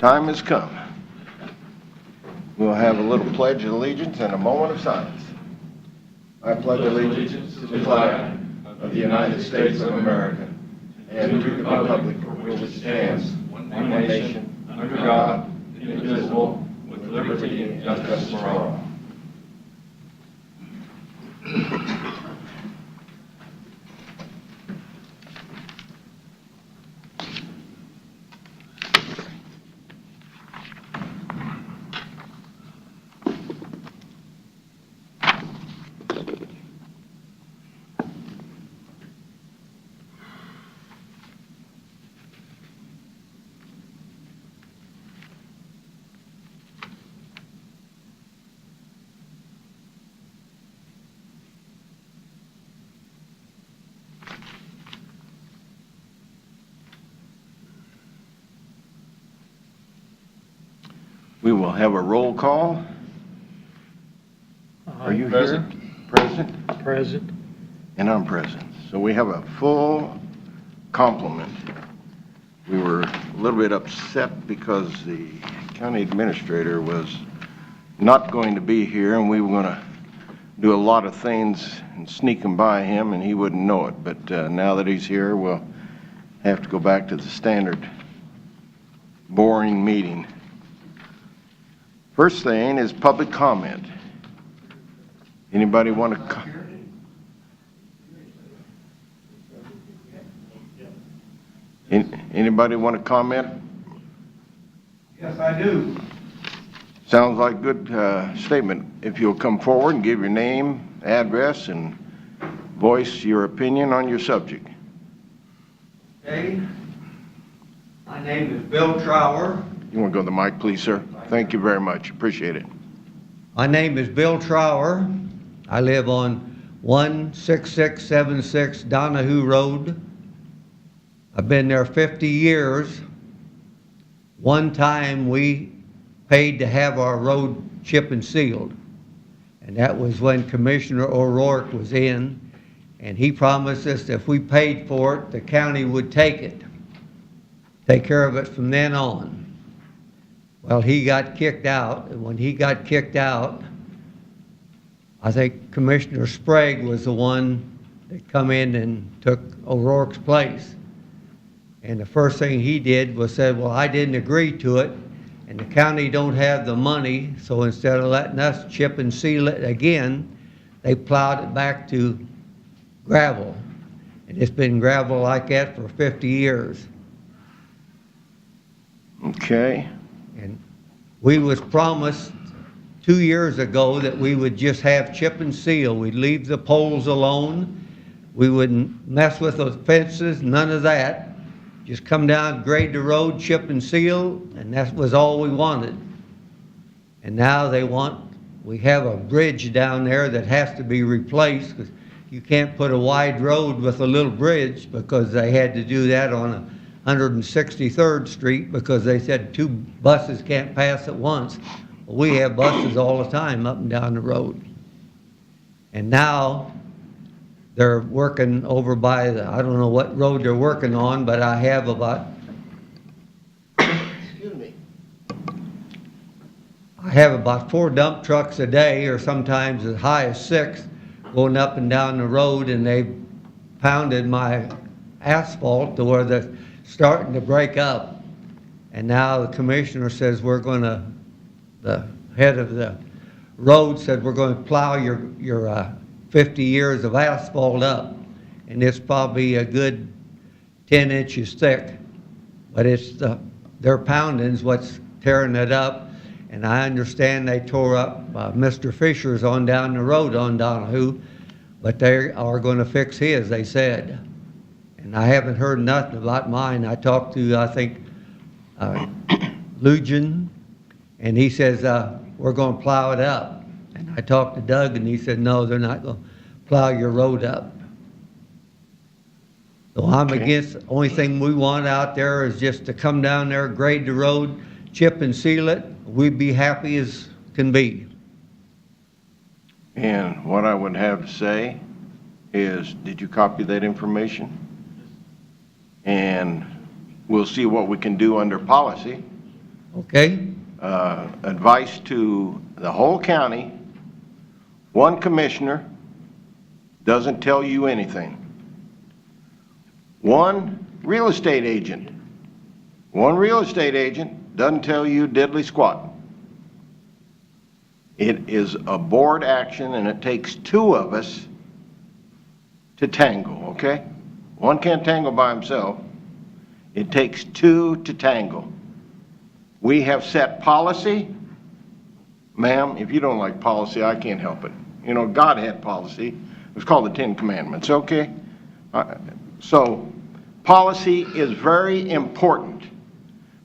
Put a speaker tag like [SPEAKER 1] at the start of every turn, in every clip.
[SPEAKER 1] Time has come. We'll have a little pledge of allegiance and a moment of silence. I pledge allegiance to the flag of the United States of America and to the republic for which it stands, one nation, under God, indivisible, with liberty and justice for all. We will have a roll call. Are you
[SPEAKER 2] Present.
[SPEAKER 1] here? Present?
[SPEAKER 2] Present.
[SPEAKER 1] And I'm present. So we have a full complement. We were a little bit upset because the county administrator was not going to be here, and we were going to do a lot of things and sneak them by him, and he wouldn't know it. But now that he's here, we'll have to go back to the standard boring meeting. First thing is public comment. Anybody want to anybody want to comment?
[SPEAKER 3] Yes, I do.
[SPEAKER 1] Sounds like a good statement. If you'll come forward and give your name, address, and voice your opinion on your subject.
[SPEAKER 3] Okay. My name is Bill Trower.
[SPEAKER 1] You want to go to the mic, please, sir? Thank you very much. Appreciate it.
[SPEAKER 3] My name is Bill Trower. I live on 16676 Donahue Road. I've been there 50 years. One time we paid to have our road chip and sealed, and that was when Commissioner O'Rourke was in, and he promised us if we paid for it, the county would take care of it from then on. Well, he got kicked out, and when he got kicked out, I think Commissioner Sprague was the one that come in and took O'Rourke's place. And the first thing he did was said, well, I didn't agree to it, and the county don't have the money, so instead of letting us chip and seal it again, they plowed it back to gravel. And it's been gravel like that for 50 years.
[SPEAKER 1] Okay.
[SPEAKER 3] And we was promised 2 years ago that we would just have chip and seal. We'd leave the poles alone. We wouldn't mess with those fences, none of that. Just come down, grade the road, chip and seal, and that was all we wanted. And now we have a bridge down there that has to be replaced, because you can't put a wide road with a little bridge, because they had to do that on 163rd Street because they said 2 buses can't pass at once. Well, we have buses all the time up and down the road. And now they're working over by I don't know what road they're working on, but I have about I have about 4 dump trucks a day, or sometimes as high as 6, going up and down the road, and they pounded my asphalt to where they're starting to break up. And now the commissioner says the head of the road said we're going to plow your 50 years of asphalt up, and it's probably a good 10 inches thick, but it's their pounding's what's tearing it up. And I understand they tore up Mr. Fisher's on down the road on Donahue, but they are going to fix his, they said. And I haven't heard nothing about mine. I talked to, I think, Lujan, and he says, we're going to plow it up. And I talked to Doug, and he said, no, they're not going to plow your road up. So I'm against, the only thing we want out there is just to come down there, grade the road, chip and seal it. We'd be happy as can be.
[SPEAKER 1] And what I would have to say is, did you copy that information? And we'll see what we can do under policy
[SPEAKER 3] Okay?
[SPEAKER 1] Advice to the whole county, one commissioner doesn't tell you anything. One real estate agent doesn't tell you diddly squat. It is a board action, and it takes two of us to tangle, okay? One can't tangle by himself. It takes two to tangle. We have set policy. Ma'am, if you don't like policy, I can't help it. You know, God had policy. It was called the Ten Commandments, okay? So policy is very important,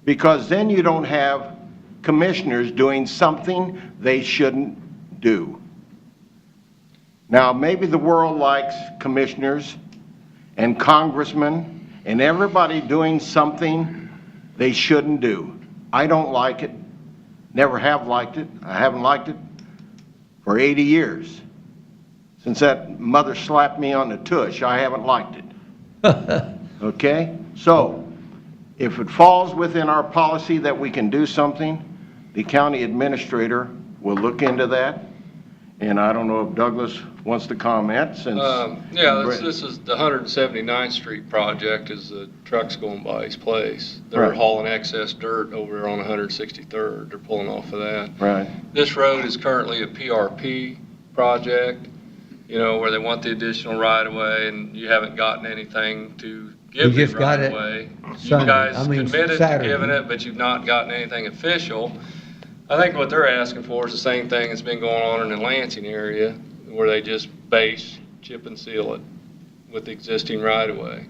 [SPEAKER 1] because then you don't have commissioners doing something they shouldn't do. Now, maybe the world likes commissioners and congressmen and everybody doing something they shouldn't do. I don't like it. Never have liked it. I haven't liked it for 80 years. Since that mother slapped me on the tush, I haven't liked it. Okay? So, if it falls within our policy that we can do something, the county administrator will look into that. And I don't know if Douglas wants to comment since...
[SPEAKER 2] This is the 179th Street project, is the trucks going by his place. They're
[SPEAKER 1] Right.
[SPEAKER 2] hauling excess dirt over there on 163rd. They're pulling off of that.
[SPEAKER 1] Right.
[SPEAKER 2] This road is currently a PRP project, you know, where they want the additional right-of-way, and you haven't gotten anything to give
[SPEAKER 3] You
[SPEAKER 2] the
[SPEAKER 3] just got it
[SPEAKER 2] right-of-way. You
[SPEAKER 3] Sunday.
[SPEAKER 2] guys
[SPEAKER 3] I mean,
[SPEAKER 2] committed to
[SPEAKER 3] Saturday.
[SPEAKER 2] giving it, but you've not gotten anything official. I think what they're asking for is the same thing that's been going on in the Lansing area, where they just base, chip and seal it with existing right-of-way.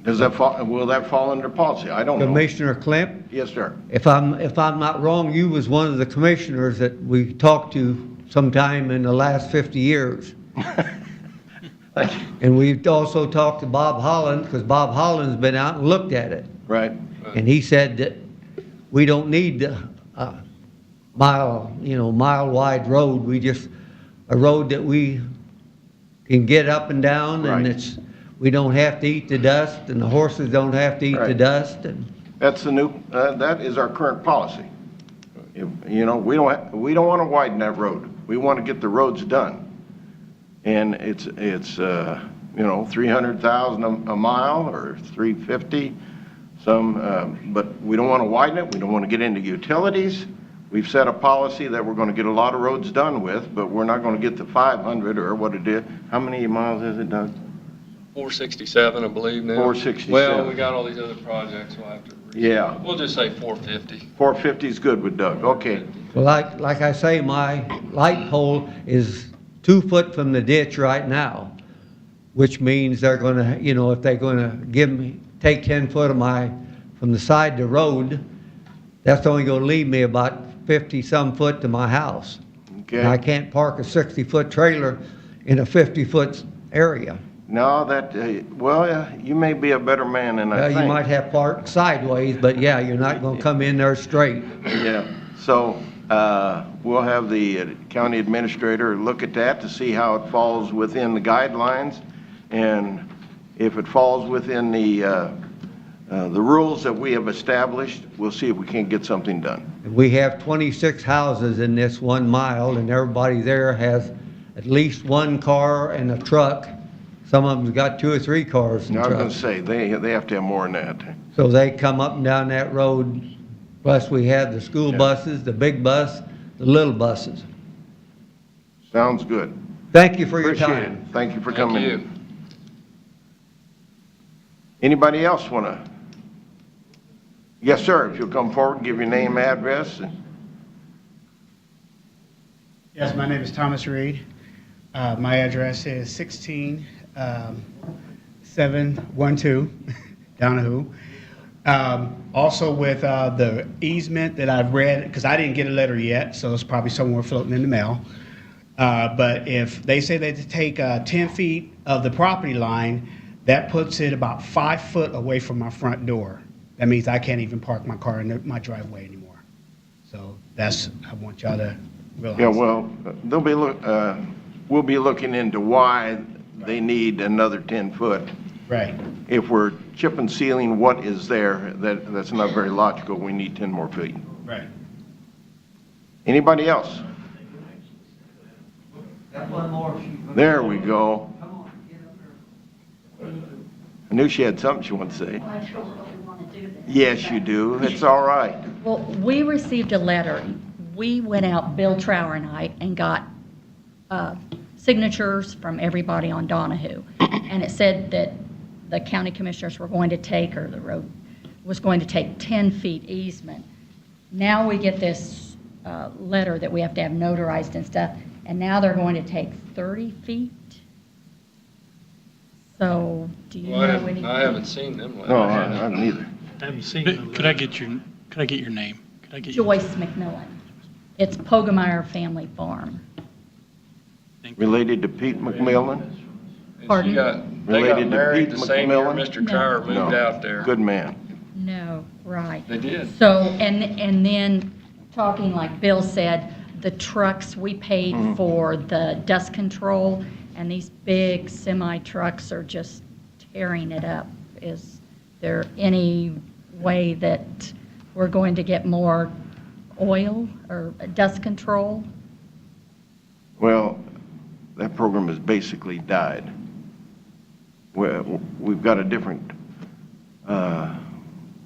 [SPEAKER 1] Does that fall, will that fall under policy? I don't know.
[SPEAKER 3] Commissioner Klemp,
[SPEAKER 1] Yes, sir.
[SPEAKER 3] if I'm not wrong, you was one of the commissioners that we talked to sometime in the last 50 years.
[SPEAKER 1] Thank you.
[SPEAKER 3] And we've also talked to Bob Holland, because Bob Holland's been out and looked at it.
[SPEAKER 1] Right.
[SPEAKER 3] And he said that we don't need a mile wide road. We just, a road that we can get up and down, and
[SPEAKER 1] Right.
[SPEAKER 3] we don't have to eat the dust, and the horses don't have to eat the
[SPEAKER 1] Right.
[SPEAKER 3] dust. And
[SPEAKER 1] That's the new, that is our current policy. You know, we don't want to widen that road. We want to get the roads done. And it's 300,000 a mile or 350, but we don't want to widen it. We don't want to get into utilities. We've set a policy that we're going to get a lot of roads done with, but we're not going to get to 500 or what it is. How many miles is it, Doug?
[SPEAKER 2] 467, I believe now.
[SPEAKER 1] 467.
[SPEAKER 2] Well, we got all these other projects, we'll have to.
[SPEAKER 1] Yeah.
[SPEAKER 2] We'll just say 450.
[SPEAKER 1] 450 is good with Doug. Okay.
[SPEAKER 3] well, like I say, my light pole is 2 foot from the ditch right now, which means they're going to, if they're going to take 10 foot from the side of the road, that's only going to leave me about 50-some foot to my house.
[SPEAKER 1] Okay.
[SPEAKER 3] And I can't park a 60-foot trailer in a 50-foot area.
[SPEAKER 1] No, you may be a better man than I think.
[SPEAKER 3] You might have parked sideways, but yeah, you're not going to come in there straight.
[SPEAKER 1] Yeah, so we'll have the county administrator look at that to see how it falls within the guidelines. And if it falls within the rules that we have established, we'll see if we can't get something done.
[SPEAKER 3] We have 26 houses in this 1 mile, and everybody there has at least one car and a truck. Some of them's got 2 or 3 cars and
[SPEAKER 1] Now, I was going
[SPEAKER 3] trucks.
[SPEAKER 1] to say, they have to have more than that.
[SPEAKER 3] So they come up and down that road. Plus, we have the school buses, the big bus, the little buses.
[SPEAKER 1] Sounds good.
[SPEAKER 3] Thank you for your
[SPEAKER 1] Appreciate
[SPEAKER 3] time.
[SPEAKER 1] it. Thank you for
[SPEAKER 2] Thank
[SPEAKER 1] coming
[SPEAKER 2] you.
[SPEAKER 1] in. Anybody else want to? Yes, sir, if you'll come forward, give your name, address.
[SPEAKER 4] Yes, my name is Thomas Reed. My address is 16712 Donahue. Also with the easement that I've read, because I didn't get a letter yet, so it's probably somewhere floating in the mail. But if they say they take 10 feet of the property line, that puts it about 5 foot away from my front door. That means I can't even park my car in my driveway anymore. So I want y'all to realize.
[SPEAKER 1] Yeah, well, we'll be looking into why they need another 10 foot.
[SPEAKER 4] Right.
[SPEAKER 1] If we're chip and sealing what is there, that's not very logical. We need 10 more feet.
[SPEAKER 4] Right.
[SPEAKER 1] Anybody else?
[SPEAKER 3] Got one more.
[SPEAKER 1] There we go.
[SPEAKER 3] Come on, get up there.
[SPEAKER 1] I knew she had something she wanted to say.
[SPEAKER 5] Well, I sure really want to do that.
[SPEAKER 1] Yes, you do. It's all right.
[SPEAKER 5] Well, we received a letter. We went out, Bill Trower and I, and got signatures from everybody on Donahue. And it said that the county commissioners were going to take, or the road was going to take 10 feet easement. Now we get this letter that we have to have notarized and stuff, and now they're going to take 30 feet? So, do you
[SPEAKER 2] Well,
[SPEAKER 5] know anything?
[SPEAKER 2] I haven't seen them letters.
[SPEAKER 1] No, I haven't either.
[SPEAKER 6] I haven't seen the
[SPEAKER 7] Could I get your name? Could I get your-
[SPEAKER 5] Joyce McMillan. It's Pogemeyer Family Farm.
[SPEAKER 7] Thank you.
[SPEAKER 1] Related to Pete McMillan?
[SPEAKER 2] And she
[SPEAKER 5] Pardon?
[SPEAKER 2] They
[SPEAKER 1] Related
[SPEAKER 2] got
[SPEAKER 1] to
[SPEAKER 2] married
[SPEAKER 1] Pete
[SPEAKER 2] the same year
[SPEAKER 1] McMillan?
[SPEAKER 2] Mr. Trower moved
[SPEAKER 1] No.
[SPEAKER 2] out there.
[SPEAKER 1] Good man.
[SPEAKER 5] No, right.
[SPEAKER 2] They did.
[SPEAKER 5] So, and then, talking like Bill said, the trucks, we paid for the dust control, and these big semi-trucks are just tearing it up. Is there any way that we're going to get more oil or dust control?
[SPEAKER 1] Well, that program has basically died. We've got a different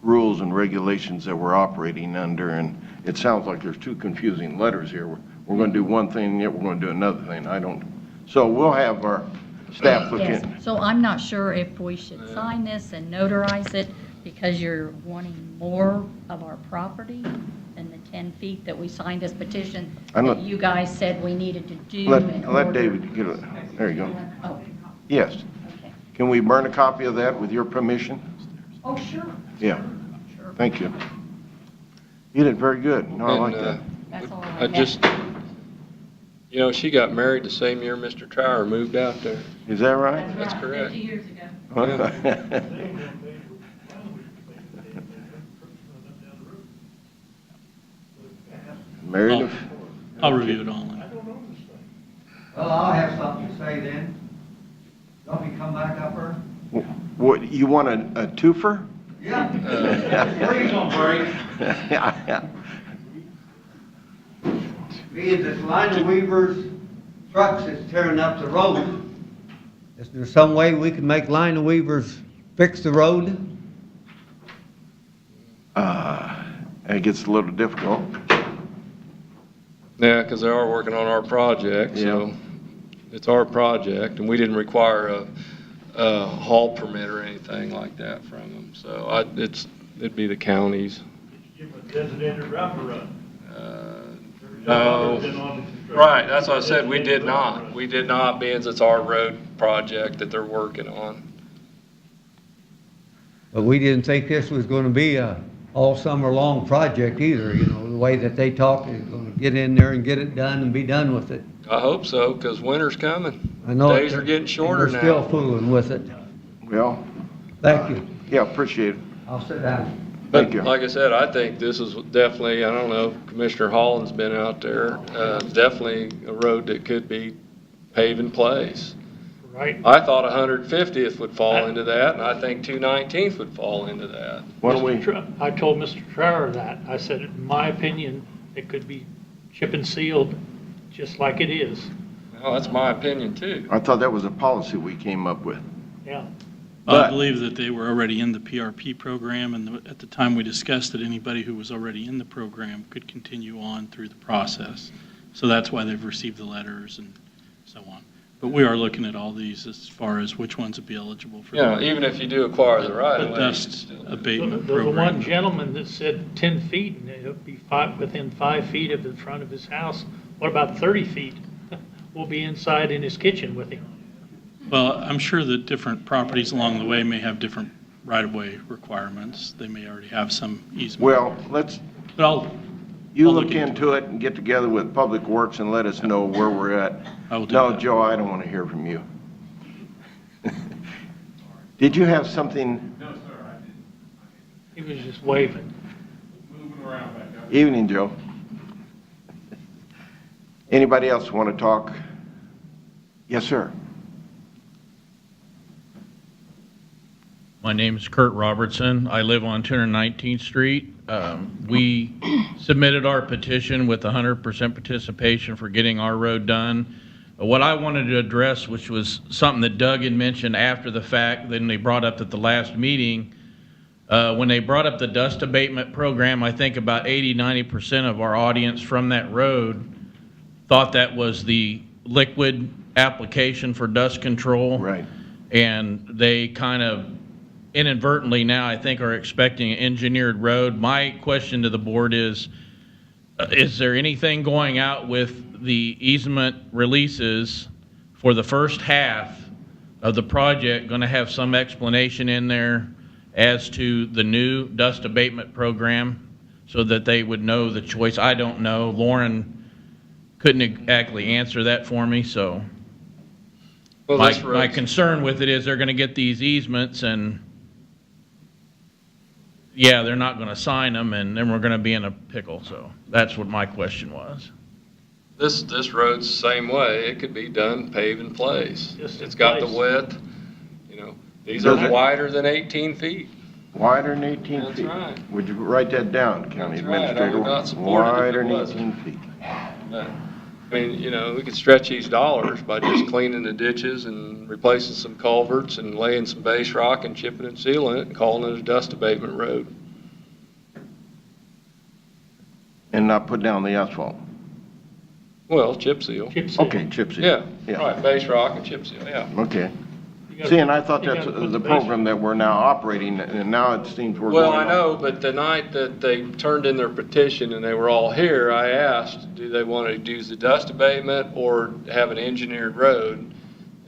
[SPEAKER 1] rules and regulations that we're operating under, and it sounds like there's two confusing letters here. We're going to do one thing, yet we're going to do another thing. So we'll have our staff look
[SPEAKER 5] Yes,
[SPEAKER 1] in.
[SPEAKER 5] so I'm not sure if we should sign this and notarize it because you're wanting more of our property than the 10 feet that we signed this petition
[SPEAKER 1] I'm
[SPEAKER 5] that
[SPEAKER 1] not-
[SPEAKER 5] you guys said we needed to do in
[SPEAKER 1] Let
[SPEAKER 5] order-
[SPEAKER 1] David get it. There you go.
[SPEAKER 5] Oh,
[SPEAKER 1] Yes.
[SPEAKER 5] okay.
[SPEAKER 1] Can we burn a copy of that with your permission?
[SPEAKER 5] Oh, sure.
[SPEAKER 1] Yeah.
[SPEAKER 5] Sure.
[SPEAKER 1] Thank you. You did very good. No, I like
[SPEAKER 2] And,
[SPEAKER 1] that.
[SPEAKER 5] That's all
[SPEAKER 2] I just, she got married the same year Mr. Trower moved out there.
[SPEAKER 1] Is that right?
[SPEAKER 2] That's correct.
[SPEAKER 5] 50 years ago.
[SPEAKER 1] Married
[SPEAKER 7] I'll review it all.
[SPEAKER 3] Well, I'll have something to say then. Don't we come back up here?
[SPEAKER 1] What, you want a twofer?
[SPEAKER 3] Yeah.
[SPEAKER 1] Please
[SPEAKER 3] don't break. Being that Lina Weaver's trucks is tearing up the road. Is there some way we can make Lina Weaver's fix the road?
[SPEAKER 1] It g's a little difficult.
[SPEAKER 2] Yeah, because they are working on our project, so it's our project, and we didn't require a haul permit or anything like that from them. So it'd be the county's.
[SPEAKER 6] Give a designated route to run.
[SPEAKER 2] No, right, that's what I said, we did not. We did not, being it's our road project that they're working on.
[SPEAKER 3] But we didn't think this was gonna be a all summer long project either, the way that they talk, is gonna get in there and get it done and be done with it.
[SPEAKER 2] I hope so, because winter's coming.
[SPEAKER 3] I know.
[SPEAKER 2] Days are getting shorter
[SPEAKER 3] and we're still
[SPEAKER 2] now.
[SPEAKER 3] fooling with it.
[SPEAKER 1] Well,
[SPEAKER 3] Thank you.
[SPEAKER 1] yeah, appreciate it.
[SPEAKER 3] I'll sit down.
[SPEAKER 2] But
[SPEAKER 1] Thank you.
[SPEAKER 2] like I said, I think this is definitely, I don't know, Commissioner Holland's been out there, definitely a road that could be paved in place.
[SPEAKER 6] Right.
[SPEAKER 2] I thought 150th would fall into that, and I think 219th would fall into that.
[SPEAKER 1] Why don't we,
[SPEAKER 6] I told Mr. Trower that. I said, in my opinion, it could be chip and sealed just like it is.
[SPEAKER 2] Well, that's my opinion too.
[SPEAKER 1] I thought that was a policy we came up with.
[SPEAKER 6] Yeah.
[SPEAKER 7] I
[SPEAKER 1] But-
[SPEAKER 7] believe that they were already in the PRP program, and at the time we discussed that anybody who was already in the program could continue on through the process. So that's why they've received the letters and so on. But we are looking at all these as far as which ones would be eligible for
[SPEAKER 2] Yeah,
[SPEAKER 7] the
[SPEAKER 2] even if you do acquire the right
[SPEAKER 7] the
[SPEAKER 2] of way.
[SPEAKER 7] dust abatement
[SPEAKER 6] The one
[SPEAKER 7] program.
[SPEAKER 6] gentleman that said 10 feet, and it would be within 5 feet of the front of his house. What about 30 feet? We'll be inside in his kitchen with him.
[SPEAKER 7] Well, I'm sure that different properties along the way may have different right-of-way requirements. They may already have some easement.
[SPEAKER 1] Well,
[SPEAKER 7] But
[SPEAKER 1] you
[SPEAKER 7] I'll
[SPEAKER 1] look
[SPEAKER 7] look into
[SPEAKER 1] into it and get together with Public Works and let us know where we're at.
[SPEAKER 7] I will do
[SPEAKER 1] No,
[SPEAKER 7] that.
[SPEAKER 1] Joe, I don't want to hear from you. Did you have something?
[SPEAKER 8] No, sir, I didn't.
[SPEAKER 6] He was just waving.
[SPEAKER 8] Moving around back up.
[SPEAKER 1] Evening, Joe. Anybody else want to talk? Yes, sir.
[SPEAKER 9] My name is Kurt Robertson. I live on 219th Street. We submitted our petition with 100% participation for getting our road done. What I wanted to address, which was something that Doug had mentioned after the fact, then they brought up at the last meeting, when they brought up the dust abatement program, I think about 80–90% of our audience from that road thought that was the liquid application for dust control.
[SPEAKER 1] Right.
[SPEAKER 9] And they kind of inadvertently now, I think, are expecting an engineered road. My question to the board is there anything going out with the easement releases for the first half of the project going to have some explanation in there as to the new dust abatement program so that they would know the choice? I don't know. Lauren couldn't exactly answer that for me, so
[SPEAKER 2] Well,
[SPEAKER 9] my concern with it is they're going to get these easements and yeah, they're not going to sign them, and then we're going to be in a pickle. So that's what my question was.
[SPEAKER 2] This road's the same way. It could be done pave in place.
[SPEAKER 6] Just in
[SPEAKER 2] It's got the
[SPEAKER 6] place.
[SPEAKER 2] width, you know, these
[SPEAKER 1] Does
[SPEAKER 2] are
[SPEAKER 1] it?
[SPEAKER 2] wider than 18 feet.
[SPEAKER 1] Wider than 18
[SPEAKER 2] That's
[SPEAKER 1] feet.
[SPEAKER 2] right.
[SPEAKER 1] Would you write that down, County
[SPEAKER 2] That's right. I
[SPEAKER 1] Administrator?
[SPEAKER 2] would not support it if it
[SPEAKER 1] Wider than
[SPEAKER 2] wasn't.
[SPEAKER 1] 18 feet.
[SPEAKER 2] But, I mean, you know, we could stretch these dollars by just cleaning the ditches and replacing some culverts and laying some base rock and chipping and sealing it and calling it a dust abatement road.
[SPEAKER 1] And not put down the asphalt.
[SPEAKER 2] Well, chip seal.
[SPEAKER 6] Chip seal.
[SPEAKER 1] Okay, chip seal.
[SPEAKER 2] Yeah, right, base rock and chip seal, yeah.
[SPEAKER 1] Okay.
[SPEAKER 6] You gotta
[SPEAKER 1] See, and
[SPEAKER 6] put-
[SPEAKER 1] I thought
[SPEAKER 6] you
[SPEAKER 1] that's
[SPEAKER 6] gotta put
[SPEAKER 1] the
[SPEAKER 6] base-
[SPEAKER 1] program that we're now operating, and now it seems we're
[SPEAKER 2] Well,
[SPEAKER 1] going
[SPEAKER 2] I know, but the night that they turned in their petition and they were all here, I asked, do they want to use the dust abatement or have an engineered road?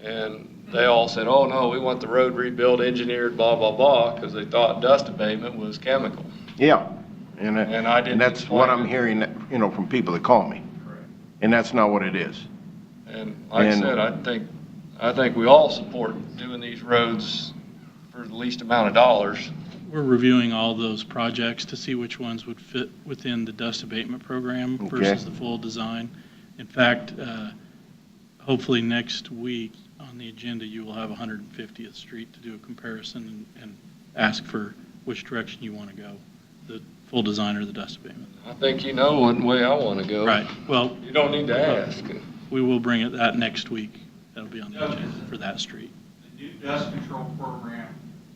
[SPEAKER 2] And they all said, oh, no, we want the road rebuilt, engineered, blah, blah, blah, because they thought dust abatement was chemical.
[SPEAKER 1] Yeah. And
[SPEAKER 2] I didn't
[SPEAKER 1] that's what
[SPEAKER 2] explain
[SPEAKER 1] I'm
[SPEAKER 2] it.
[SPEAKER 1] hearing, you know, from people that call me. And that's not what it is.
[SPEAKER 2] And like I
[SPEAKER 1] And-
[SPEAKER 2] said, I think we all support doing these roads for the least amount of dollars.
[SPEAKER 7] We're reviewing all those projects to see which ones would fit within the dust abatement program
[SPEAKER 1] Okay.
[SPEAKER 7] versus the full design. In fact, hopefully next week on the agenda, you will have 150th Street to do a comparison and ask for which direction you want to go, the full design or the dust abatement.
[SPEAKER 2] I think you know what way I want to go.
[SPEAKER 7] Right, well,
[SPEAKER 2] You don't need to ask.
[SPEAKER 7] we will bring it that next week. That'll be on the agenda for that street.
[SPEAKER 8] The new dust control program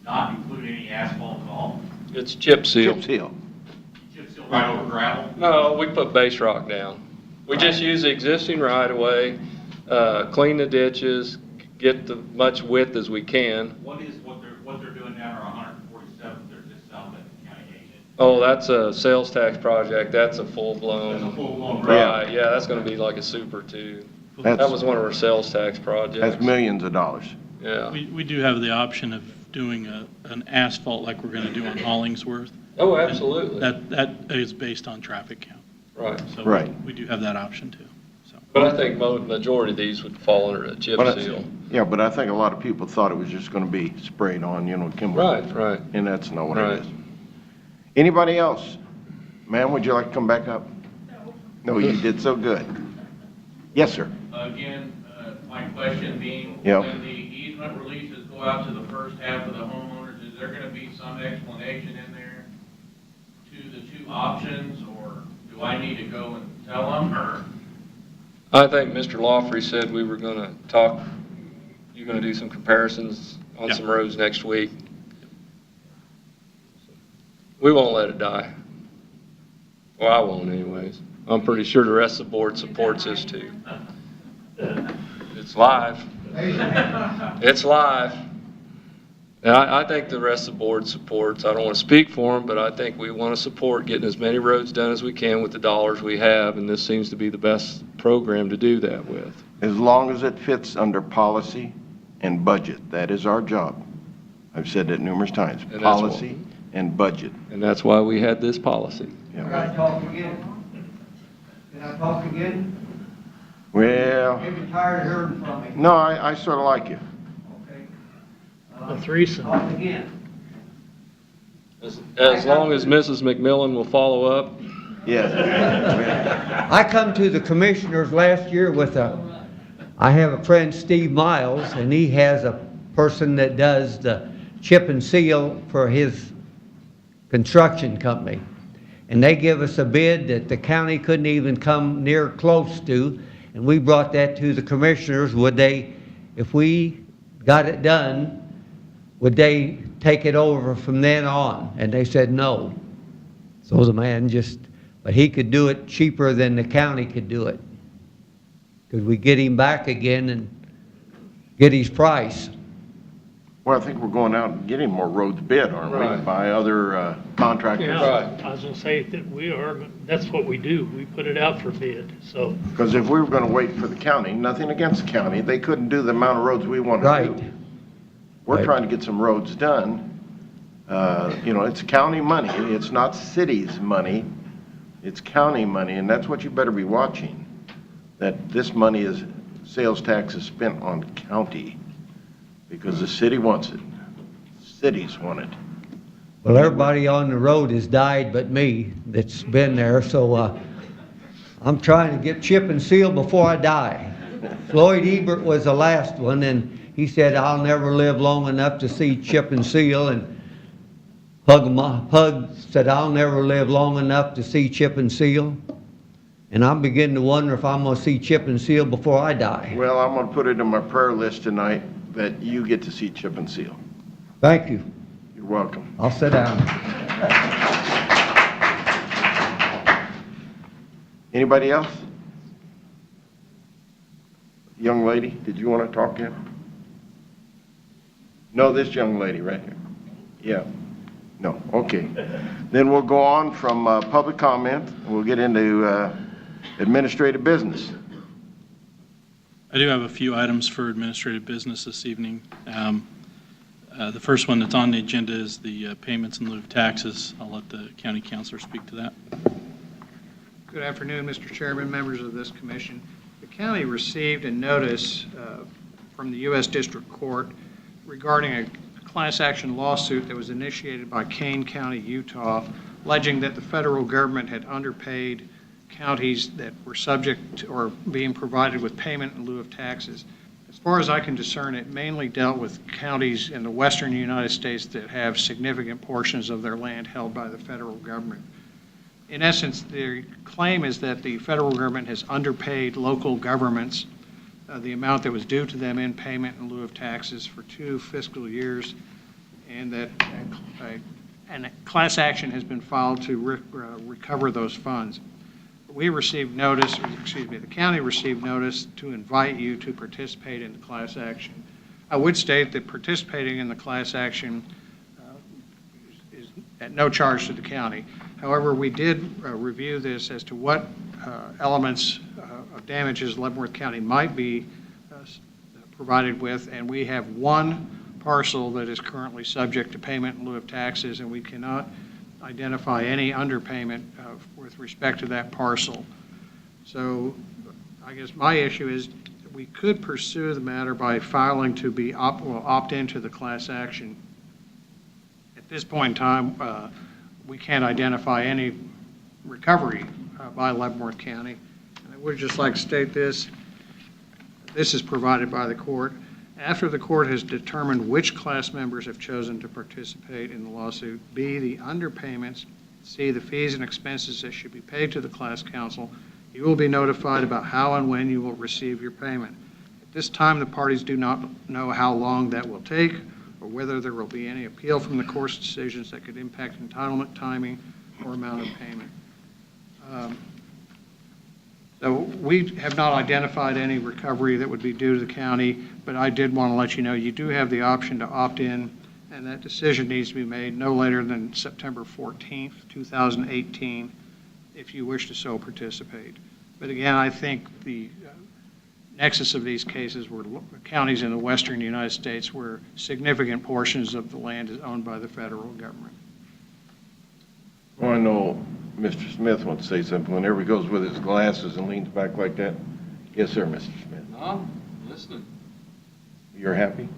[SPEAKER 8] not include any asphalt at all?
[SPEAKER 2] It's chip seal.
[SPEAKER 1] Chip seal.
[SPEAKER 8] Chip seal right over gravel?
[SPEAKER 2] No, we put base rock down. We just use the existing right-of-way, clean the ditches, get the much width as we can.
[SPEAKER 8] What they're doing down on 147th, they're just south of the county agent?
[SPEAKER 2] Oh, that's a sales tax project. That's a full-blown.
[SPEAKER 8] That's a full-blown
[SPEAKER 2] Right, yeah, that's gonna be like a super too. That
[SPEAKER 1] That's,
[SPEAKER 2] was one of our sales tax projects.
[SPEAKER 1] that's millions of dollars.
[SPEAKER 2] Yeah.
[SPEAKER 7] We do have the option of doing an asphalt like we're going to do on Hollingsworth.
[SPEAKER 2] Oh, absolutely.
[SPEAKER 7] That is based on traffic count.
[SPEAKER 2] Right.
[SPEAKER 7] So
[SPEAKER 1] Right.
[SPEAKER 7] we do have that option too. So
[SPEAKER 2] But I think majority of these would fall under a chip
[SPEAKER 1] But
[SPEAKER 2] seal.
[SPEAKER 1] Yeah, but I think a lot of people thought it was just gonna be sprayed on, you know, chemical.
[SPEAKER 2] Right.
[SPEAKER 1] And that's not what
[SPEAKER 2] Right.
[SPEAKER 1] it is. Anybody else? Ma'am, would you like to come back up? No, you did so good. Yes, sir.
[SPEAKER 10] Again, my question being,
[SPEAKER 1] Yeah.
[SPEAKER 10] when the easement releases go out to the first half of the homeowners, is there gonna be some explanation in there to the two options, or do I need to go and tell them, or?
[SPEAKER 2] I think Mr. Lawfrey said we were gonna talk, you're gonna do some comparisons on
[SPEAKER 7] Yeah.
[SPEAKER 2] some roads next week. We won't let it die. Well, I won't anyways. I'm pretty sure the rest of the board supports this too. It's live. It's live. And I think the rest of the board supports, I don't want to speak for them, but I think we want to support getting as many roads done as we can with the dollars we have, and this seems to be the best program to do that with.
[SPEAKER 1] As long as it fits under policy and budget, that is our job. I've said that numerous times,
[SPEAKER 2] And that's what-
[SPEAKER 1] policy and budget.
[SPEAKER 2] And that's why we had this policy.
[SPEAKER 1] Yeah.
[SPEAKER 3] Can I talk again? Can I talk again?
[SPEAKER 1] Well,
[SPEAKER 3] Maybe tired of hearing from me.
[SPEAKER 1] no, I sort of like you.
[SPEAKER 3] Okay.
[SPEAKER 6] A threesome.
[SPEAKER 3] Talk again.
[SPEAKER 2] As long as Mrs. McMillan will follow up.
[SPEAKER 1] Yes.
[SPEAKER 3] I come to the commissioners last year with I have a friend, Steve Miles, and he has a person that does the chip and seal for his construction company. And they give us a bid that the county couldn't even come near close to, and we brought that to the commissioners. Would they, if we got it done, would they take it over from then on? And they said no. So the man just, but he could do it cheaper than the county could do it. Could we get him back again and get his price?
[SPEAKER 1] Well, I think we're going out and getting more roads bid, aren't we,
[SPEAKER 2] Right.
[SPEAKER 1] by other contractors?
[SPEAKER 6] Yeah,
[SPEAKER 2] Right.
[SPEAKER 6] I was gonna say that we are, that's what we do. We put it out for bid, so.
[SPEAKER 1] Because if we were going to wait for the county, nothing against the county, they couldn't do the amount of roads we want to
[SPEAKER 3] Right.
[SPEAKER 1] do. We're
[SPEAKER 3] Right.
[SPEAKER 1] trying to get some roads done. You know, it's county money, it's not city's money, it's county money, and that's what you better be watching. That this money is, sales tax is spent on county, because the city wants it. Cities want it.
[SPEAKER 3] Well, everybody on the road has died but me that's been there, so I'm trying to get chip and seal before I die. Floyd Ebert was the last one, and he said, I'll never live long enough to see chip and seal, and Pug said, I'll never live long enough to see chip and seal. And I'm beginning to wonder if I'm going to see chip and seal before I die.
[SPEAKER 1] Well, I'm going to put it in my prayer list tonight that you get to see chip and seal.
[SPEAKER 3] Thank you.
[SPEAKER 1] You're welcome.
[SPEAKER 3] I'll sit down.
[SPEAKER 1] Anybody else? Young lady, did you want to talk yet? No, this young lady right here. Yeah. No, okay. Then we'll go on from public comment. We'll get into administrative business.
[SPEAKER 7] I do have a few items for administrative business this evening. The first one that's on the agenda is the payments in lieu of taxes. I'll let the county councilor speak to that.
[SPEAKER 11] Good afternoon, Mr. Chairman, members of this commission. The county received a notice from the U.S. District Court regarding a class action lawsuit that was initiated by Kane County, Utah, alleging that the federal government had underpaid counties that were subject to, or being provided with payment in lieu of taxes. As far as I can discern, it mainly dealt with counties in the western United States that have significant portions of their land held by the federal government. In essence, the claim is that the federal government has underpaid local governments the amount that was due to them in payment in lieu of taxes for 2 fiscal years, and that a class action has been filed to recover those funds. We received notice, the county received notice to invite you to participate in the class action. I would state that participating in the class action is at no charge to the county. However, we did review this as to what elements of damages Leavenworth County might be provided with, and we have one parcel that is currently subject to payment in lieu of taxes, and we cannot identify any underpayment with respect to that parcel. So I guess my issue is we could pursue the matter by filing to be opt into the class action. At this point in time, we can't identify any recovery by Leavenworth County. And I would just like to state this. This is provided by the court. After the court has determined which class members have chosen to participate in the lawsuit, B, the underpayments, C, the fees and expenses that should be paid to the class council, you will be notified about how and when you will receive your payment. At this time, the parties do not know how long that will take or whether there will be any appeal from the court's decisions that could impact entitlement, timing, or amount of payment. So we have not identified any recovery that would be due to the county, but I did want to let you know you do have the option to opt in, and that decision needs to be made no later than September 14th, 2018, if you wish to so participate. But again, I think the nexus of these cases were counties in the western United States where significant portions of the land is owned by the federal government.
[SPEAKER 1] Well, I know Mr. Smith wants to say something whenever he goes with his glasses and leans back like that. Yes, sir, Mr. Smith.
[SPEAKER 2] No, listening.
[SPEAKER 1] You're happy?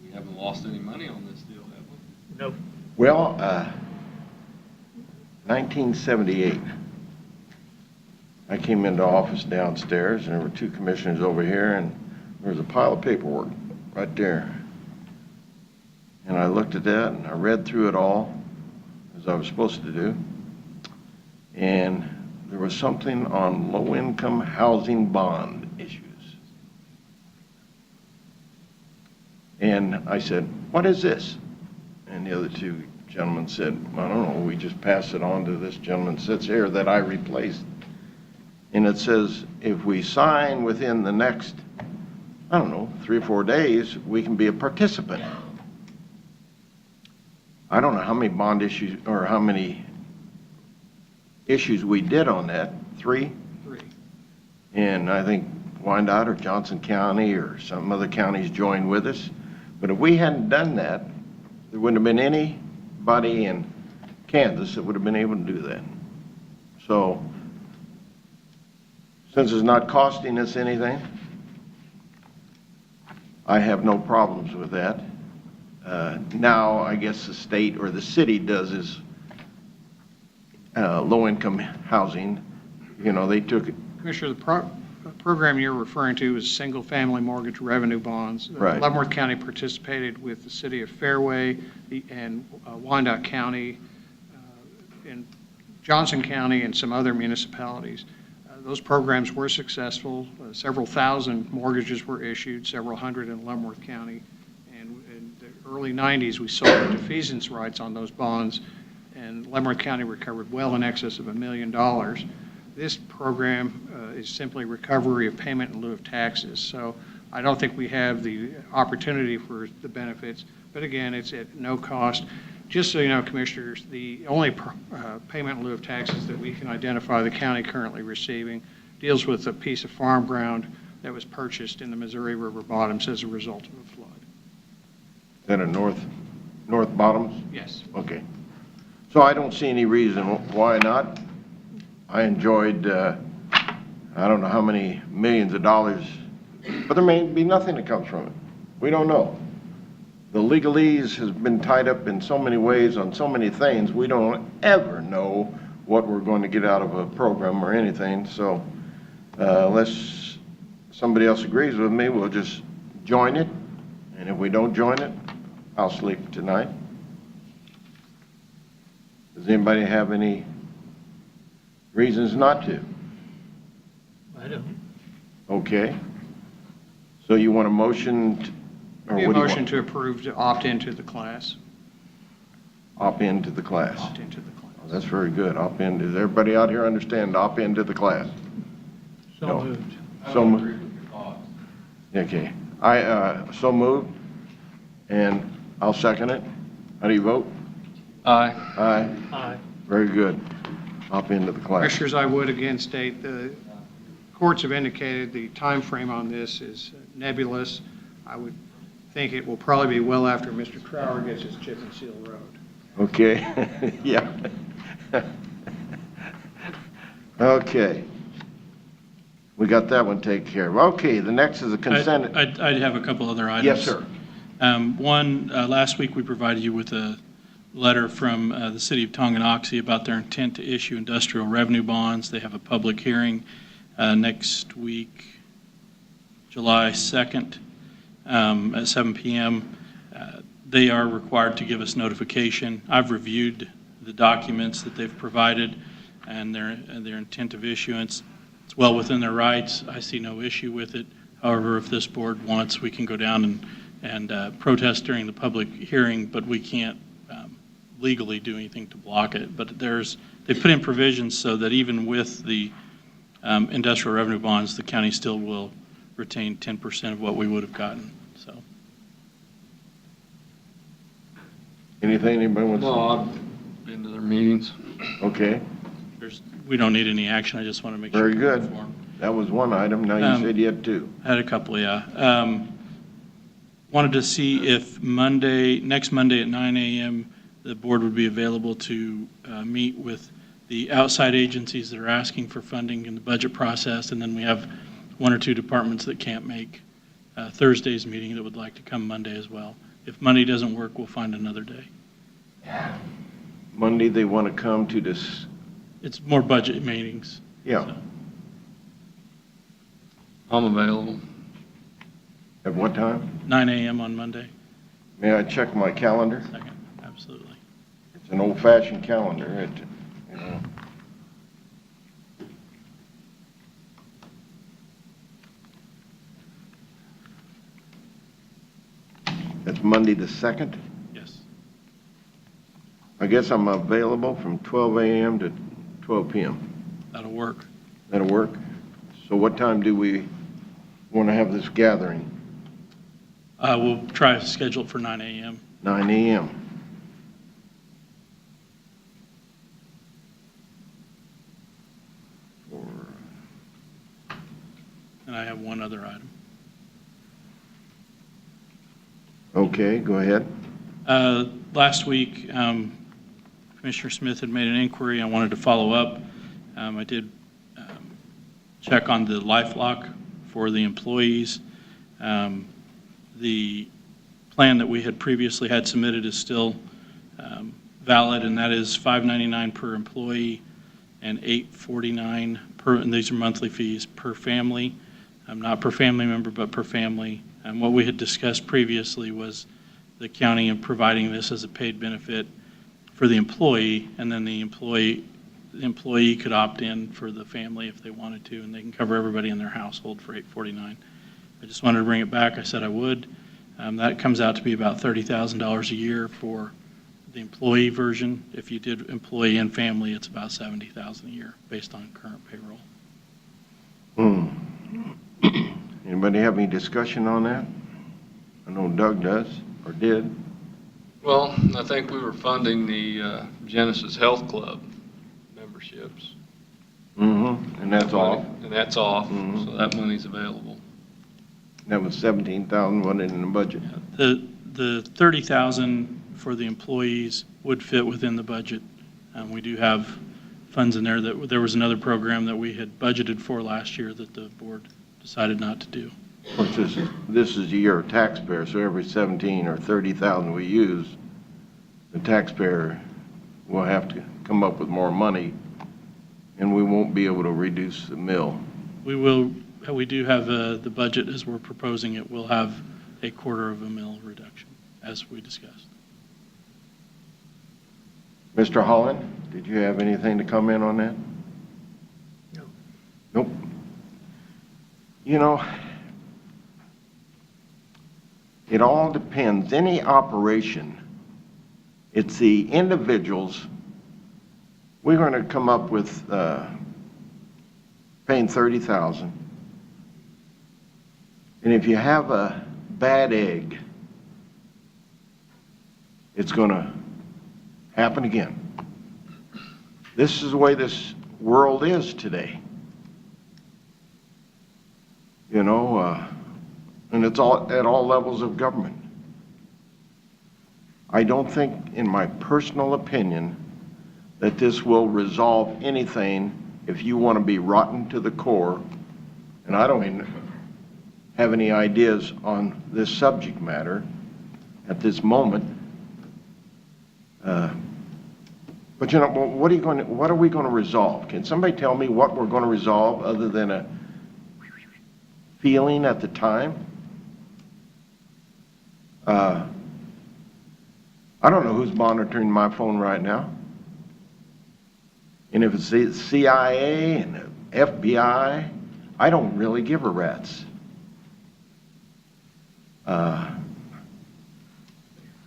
[SPEAKER 2] We haven't lost any money on this deal, have we?
[SPEAKER 6] No.
[SPEAKER 1] Well, 1978, I came into office downstairs, and there were 2 commissioners over here, and there was a pile of paperwork right there. And I looked at that and I read through it all, as I was supposed to do. And there was something on low-income housing bond issues. And I said, what is this? And the other two gentlemen said, I don't know, we just passed it on to this gentleman sits here that I replaced. And it says, if we sign within the next, I don't know, 3 or 4 days, we can be a participant. I don't know how many bond issues, or how many issues we did on that, 3?
[SPEAKER 11] 3.
[SPEAKER 1] And I think Wyandotte or Johnson County or some other counties joined with us. But if we hadn't done that, there wouldn't have been anybody in Kansas that would have been able to do that. So, since it's not costing us anything, I have no problems with that. Now, I guess the state or the city does is low-income housing. You know, they took it.
[SPEAKER 11] Commissioner, the program you're referring to is single-family mortgage revenue bonds.
[SPEAKER 1] Right.
[SPEAKER 11] Leavenworth County participated with the city of Fairway and Wyandotte County, and Johnson County, and some other municipalities. Those programs were successful. Several thousand mortgages were issued, several hundred in Leavenworth County. And in the early 90s, we sold the defeasance rights on those bonds, and Leavenworth County recovered well in excess of $1 million. This program is simply recovery of payment in lieu of taxes. So I don't think we have the opportunity for the benefits, but again, it's at no cost. Just so you know, Commissioners, the only payment in lieu of taxes that we can identify the county currently receiving deals with a piece of farm ground that was purchased in the Missouri River bottoms as a result of a flood.
[SPEAKER 1] Is that a north bottoms?
[SPEAKER 11] Yes.
[SPEAKER 1] Okay. So I don't see any reason why not. I enjoyed, I don't know how many millions of dollars, but there may be nothing that comes from it. We don't know. The legalese has been tied up in so many ways on so many things, we don't ever know what we're going to get out of a program or anything. So unless somebody else agrees with me, we'll just join it. And if we don't join it, I'll sleep tonight. Does anybody have any reasons not to?
[SPEAKER 6] I don't.
[SPEAKER 1] Okay. So you want a motion, or
[SPEAKER 11] Be a
[SPEAKER 1] what do you
[SPEAKER 11] motion
[SPEAKER 1] want?
[SPEAKER 11] to approve to opt into the class.
[SPEAKER 1] Opt into the class.
[SPEAKER 11] Opt into the class.
[SPEAKER 1] Oh, that's very good. Opt in. Does everybody out here understand opt into the class?
[SPEAKER 6] So
[SPEAKER 1] No.
[SPEAKER 6] moved.
[SPEAKER 10] I
[SPEAKER 1] So
[SPEAKER 10] don't
[SPEAKER 1] mo-
[SPEAKER 10] agree with your thoughts.
[SPEAKER 1] Okay. I, so moved, and I'll second it. How do you vote?
[SPEAKER 2] Aye.
[SPEAKER 1] Aye.
[SPEAKER 6] Aye.
[SPEAKER 1] Very good. Opt into the class.
[SPEAKER 11] Commissioners, I would again state the courts have indicated the time frame on this is nebulous. I would think it will probably be well after Mr. Trower gets his chip and seal road.
[SPEAKER 1] Okay, yeah. Okay. We got that one taken care of. Okay, the next is a consent.
[SPEAKER 7] I'd have a couple other items.
[SPEAKER 1] Yes, sir.
[SPEAKER 7] One, last week we provided you with a letter from the city of Tonganoxie about their intent to issue industrial revenue bonds. They have a public hearing next week, July 2nd, at 7 p.m. They are required to give us notification. I've reviewed the documents that they've provided and their intent of issuance. It's well within their rights. I see no issue with it. However, if this board wants, we can go down and protest during the public hearing, but we can't legally do anything to block it. But they put in provisions so that even with the industrial revenue bonds, the county still will retain 10% of what we would have gotten. So.
[SPEAKER 1] Anything anybody wants?
[SPEAKER 2] Well, I've been to their meetings.
[SPEAKER 1] Okay,
[SPEAKER 7] We don't need any action. I just want to make sure.
[SPEAKER 1] very
[SPEAKER 7] we're
[SPEAKER 1] good.
[SPEAKER 7] informed.
[SPEAKER 1] That was one item. Now you said you had two.
[SPEAKER 7] I had a couple, yeah. Wanted to see if next Monday at 9 a.m., the board would be available to meet with the outside agencies that are asking for funding in the budget process, and then we have one or two departments that can't make Thursday's meeting that would like to come Monday as well. If Monday doesn't work, we'll find another day.
[SPEAKER 1] Monday, they want to come to this,
[SPEAKER 7] It's more budget meetings.
[SPEAKER 1] yeah,
[SPEAKER 7] so.
[SPEAKER 2] I'm available.
[SPEAKER 1] at what time?
[SPEAKER 7] 9 a.m. on Monday.
[SPEAKER 1] May I check my calendar?
[SPEAKER 7] Second, absolutely.
[SPEAKER 1] It's an old-fashioned calendar, you know. That's Monday the 2nd.
[SPEAKER 7] Yes.
[SPEAKER 1] I guess I'm available from 12 a.m. to 12 p.m.
[SPEAKER 7] That'll work.
[SPEAKER 1] That'll work? So what time do we want to have this gathering?
[SPEAKER 7] We'll try to schedule it for 9 a.m.
[SPEAKER 1] 9 a.m.
[SPEAKER 7] And I have one other item.
[SPEAKER 1] Okay, go ahead.
[SPEAKER 7] Last week, Commissioner Smith had made an inquiry. I wanted to follow up. I did check on the LifeLock for the employees. The plan that we had previously had submitted is still valid, and that is $599 per employee and $849 per, and these are monthly fees per family, not per family member, but per family. And what we had discussed previously was the county in providing this as a paid benefit for the employee, and then the employee could opt in for the family if they wanted to, and they can cover everybody in their household for $849. I just wanted to bring it back. I said I would. That comes out to be about $30,000 a year for the employee version. If you did employee and family, it's about $70,000 a year based on current payroll.
[SPEAKER 1] Anybody have any discussion on that? I know Doug does, or did.
[SPEAKER 2] Well, I think we were funding the Genesis Health Club memberships.
[SPEAKER 1] And that's off.
[SPEAKER 2] And that's off, so that money's available.
[SPEAKER 1] That was 17,000, wasn't it, in the budget?
[SPEAKER 7] The 30,000 for the employees would fit within the budget. We do have funds in there. That there was another program that we had budgeted for last year that the board decided not to do.
[SPEAKER 1] Of course, this is a year of taxpayer, so every 17 or 30,000 we use, the taxpayer will have to come up with more money, and we won't be able to reduce the mill.
[SPEAKER 7] We do have the budget as we're proposing it. We'll have a $0.25 mil reduction, as we discussed.
[SPEAKER 1] Mr. Holland, did you have anything to comment on that?
[SPEAKER 11] No.
[SPEAKER 1] Nope. You know, it all depends. Any operation, it's the individuals. We're going to come up with paying $30,000. And if you have a bad egg, it's going to happen again. This is the way this world is today. You know, and it's all at all levels of government. I don't think, in my personal opinion, that this will resolve anything if you want to be rotten to the core, and I don't even have any ideas on this subject matter at this moment. But you know, what are we going to resolve? Can somebody tell me what we're going to resolve other than a feeling at the time? I don't know who's monitoring my phone right now. And if it's the CIA and the FBI, I don't really give a rat's.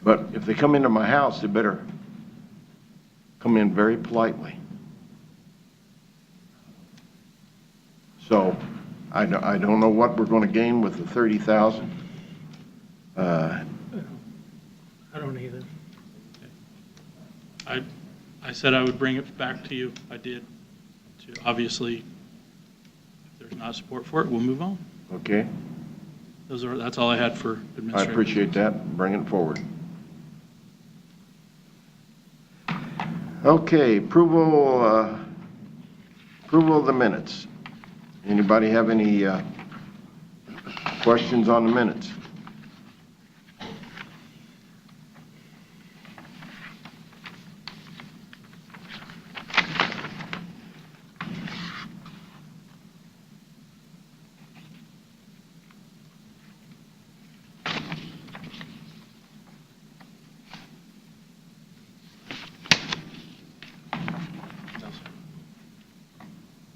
[SPEAKER 1] But if they come into my house, they better come in very politely. So I don't know what we're going to gain with the 30,000.
[SPEAKER 6] I don't either.
[SPEAKER 7] I said I would bring it back to you. I did. Obviously, if there's not support for it, we'll move on.
[SPEAKER 1] Okay,
[SPEAKER 7] That's all I had for
[SPEAKER 1] I
[SPEAKER 7] administrative.
[SPEAKER 1] appreciate that. Bring it forward. Okay, approval of the minutes. Anybody have any questions on the minutes?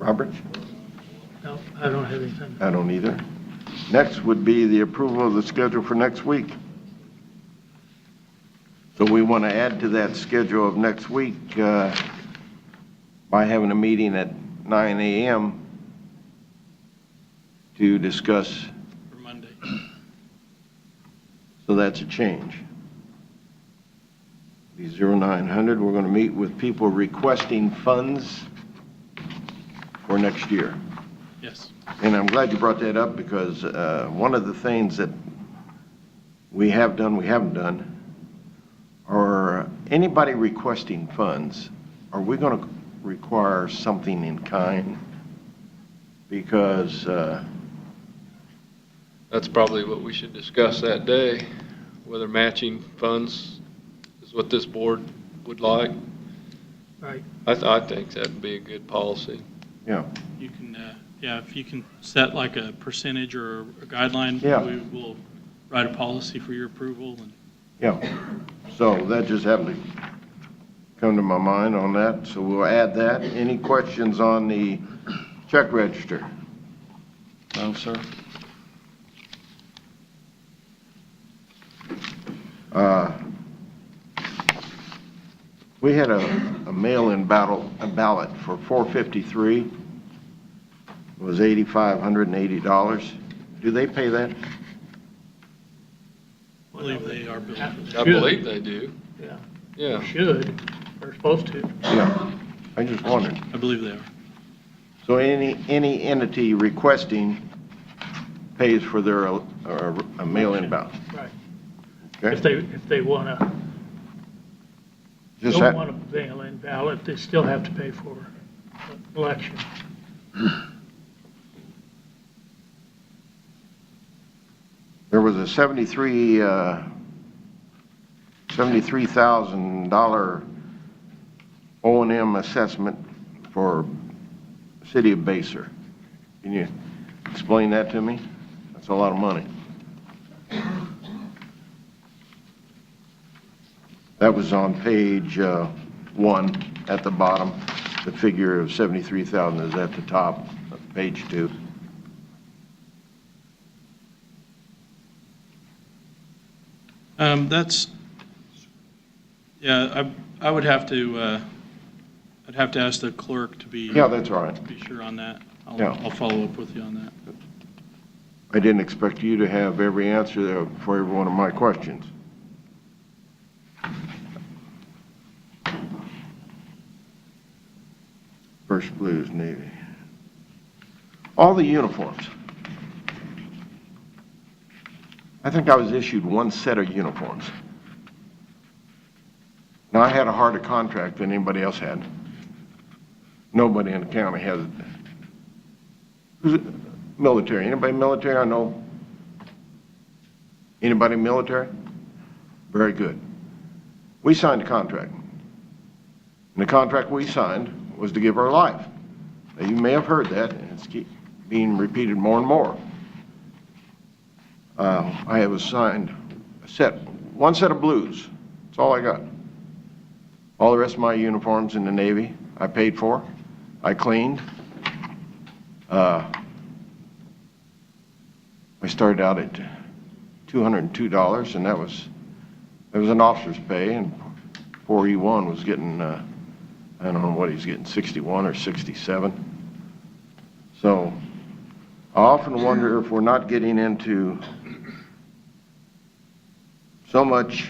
[SPEAKER 1] Robert?
[SPEAKER 6] No, I don't have anything.
[SPEAKER 1] I don't either. Next would be the approval of the schedule for next week. So we want to add to that schedule of next week by having a meeting at 9 a.m. to discuss,
[SPEAKER 7] For Monday.
[SPEAKER 1] so that's a change. The 0900, we're going to meet with people requesting funds for next year.
[SPEAKER 7] Yes.
[SPEAKER 1] And I'm glad you brought that up because one of the things that we have done, we haven't done, are anybody requesting funds, are we going to require something in kind? Because,
[SPEAKER 2] That's probably what we should discuss that day, whether matching funds is what this board would like.
[SPEAKER 6] Right.
[SPEAKER 2] I think that'd be a good policy.
[SPEAKER 1] yeah,
[SPEAKER 7] You can, yeah, if you can set like a percentage or a guideline,
[SPEAKER 1] Yeah.
[SPEAKER 7] we will write a policy for your approval and
[SPEAKER 1] yeah. So that just happened to come to my mind on that, so we'll add that. Any questions on the check register? No, sir. We had a mail-in ballot for 453. It was $8,580. Do they pay that?
[SPEAKER 7] I believe they are billed for that.
[SPEAKER 2] I believe they do.
[SPEAKER 6] Yeah.
[SPEAKER 2] Yeah.
[SPEAKER 6] Should, they're supposed to.
[SPEAKER 1] Yeah. I just wondered.
[SPEAKER 7] I believe they are.
[SPEAKER 1] So any entity requesting pays for their a mail-in ballot?
[SPEAKER 6] Right.
[SPEAKER 1] Okay?
[SPEAKER 6] If they want to,
[SPEAKER 1] Just
[SPEAKER 6] don't
[SPEAKER 1] ha-
[SPEAKER 6] want a mail-in ballot, they still have to pay for election.
[SPEAKER 1] There was a $73,000 O&M assessment for City of Basel. Can you explain that to me? That's a lot of money. That was on page 1 at the bottom. The figure of 73,000 is at the top of page 2.
[SPEAKER 7] That's, yeah, I would have to, I'd have to ask the clerk to be.
[SPEAKER 1] Yeah, that's all right.
[SPEAKER 7] To be sure on that.
[SPEAKER 1] Yeah.
[SPEAKER 7] I'll follow up with you on that.
[SPEAKER 1] I didn't expect you to have every answer there for every one of my questions. First Blues, Navy. All the uniforms. I think I was issued one set of uniforms. Now, I had a harder contract than anybody else had. Nobody in the county has it. Who's it? Military. Anybody military? I know. Anybody military? Very good. We signed a contract. And the contract we signed was to give our life. Now, you may have heard that, and it's being repeated more and more. I have assigned one set of blues. That's all I got. All the rest of my uniforms in the Navy, I paid for. I cleaned. I started out at $202, and that was an officer's pay, and 4E1 was getting, I don't know what he's getting, 61 or 67. So I often wonder if we're not getting into so much,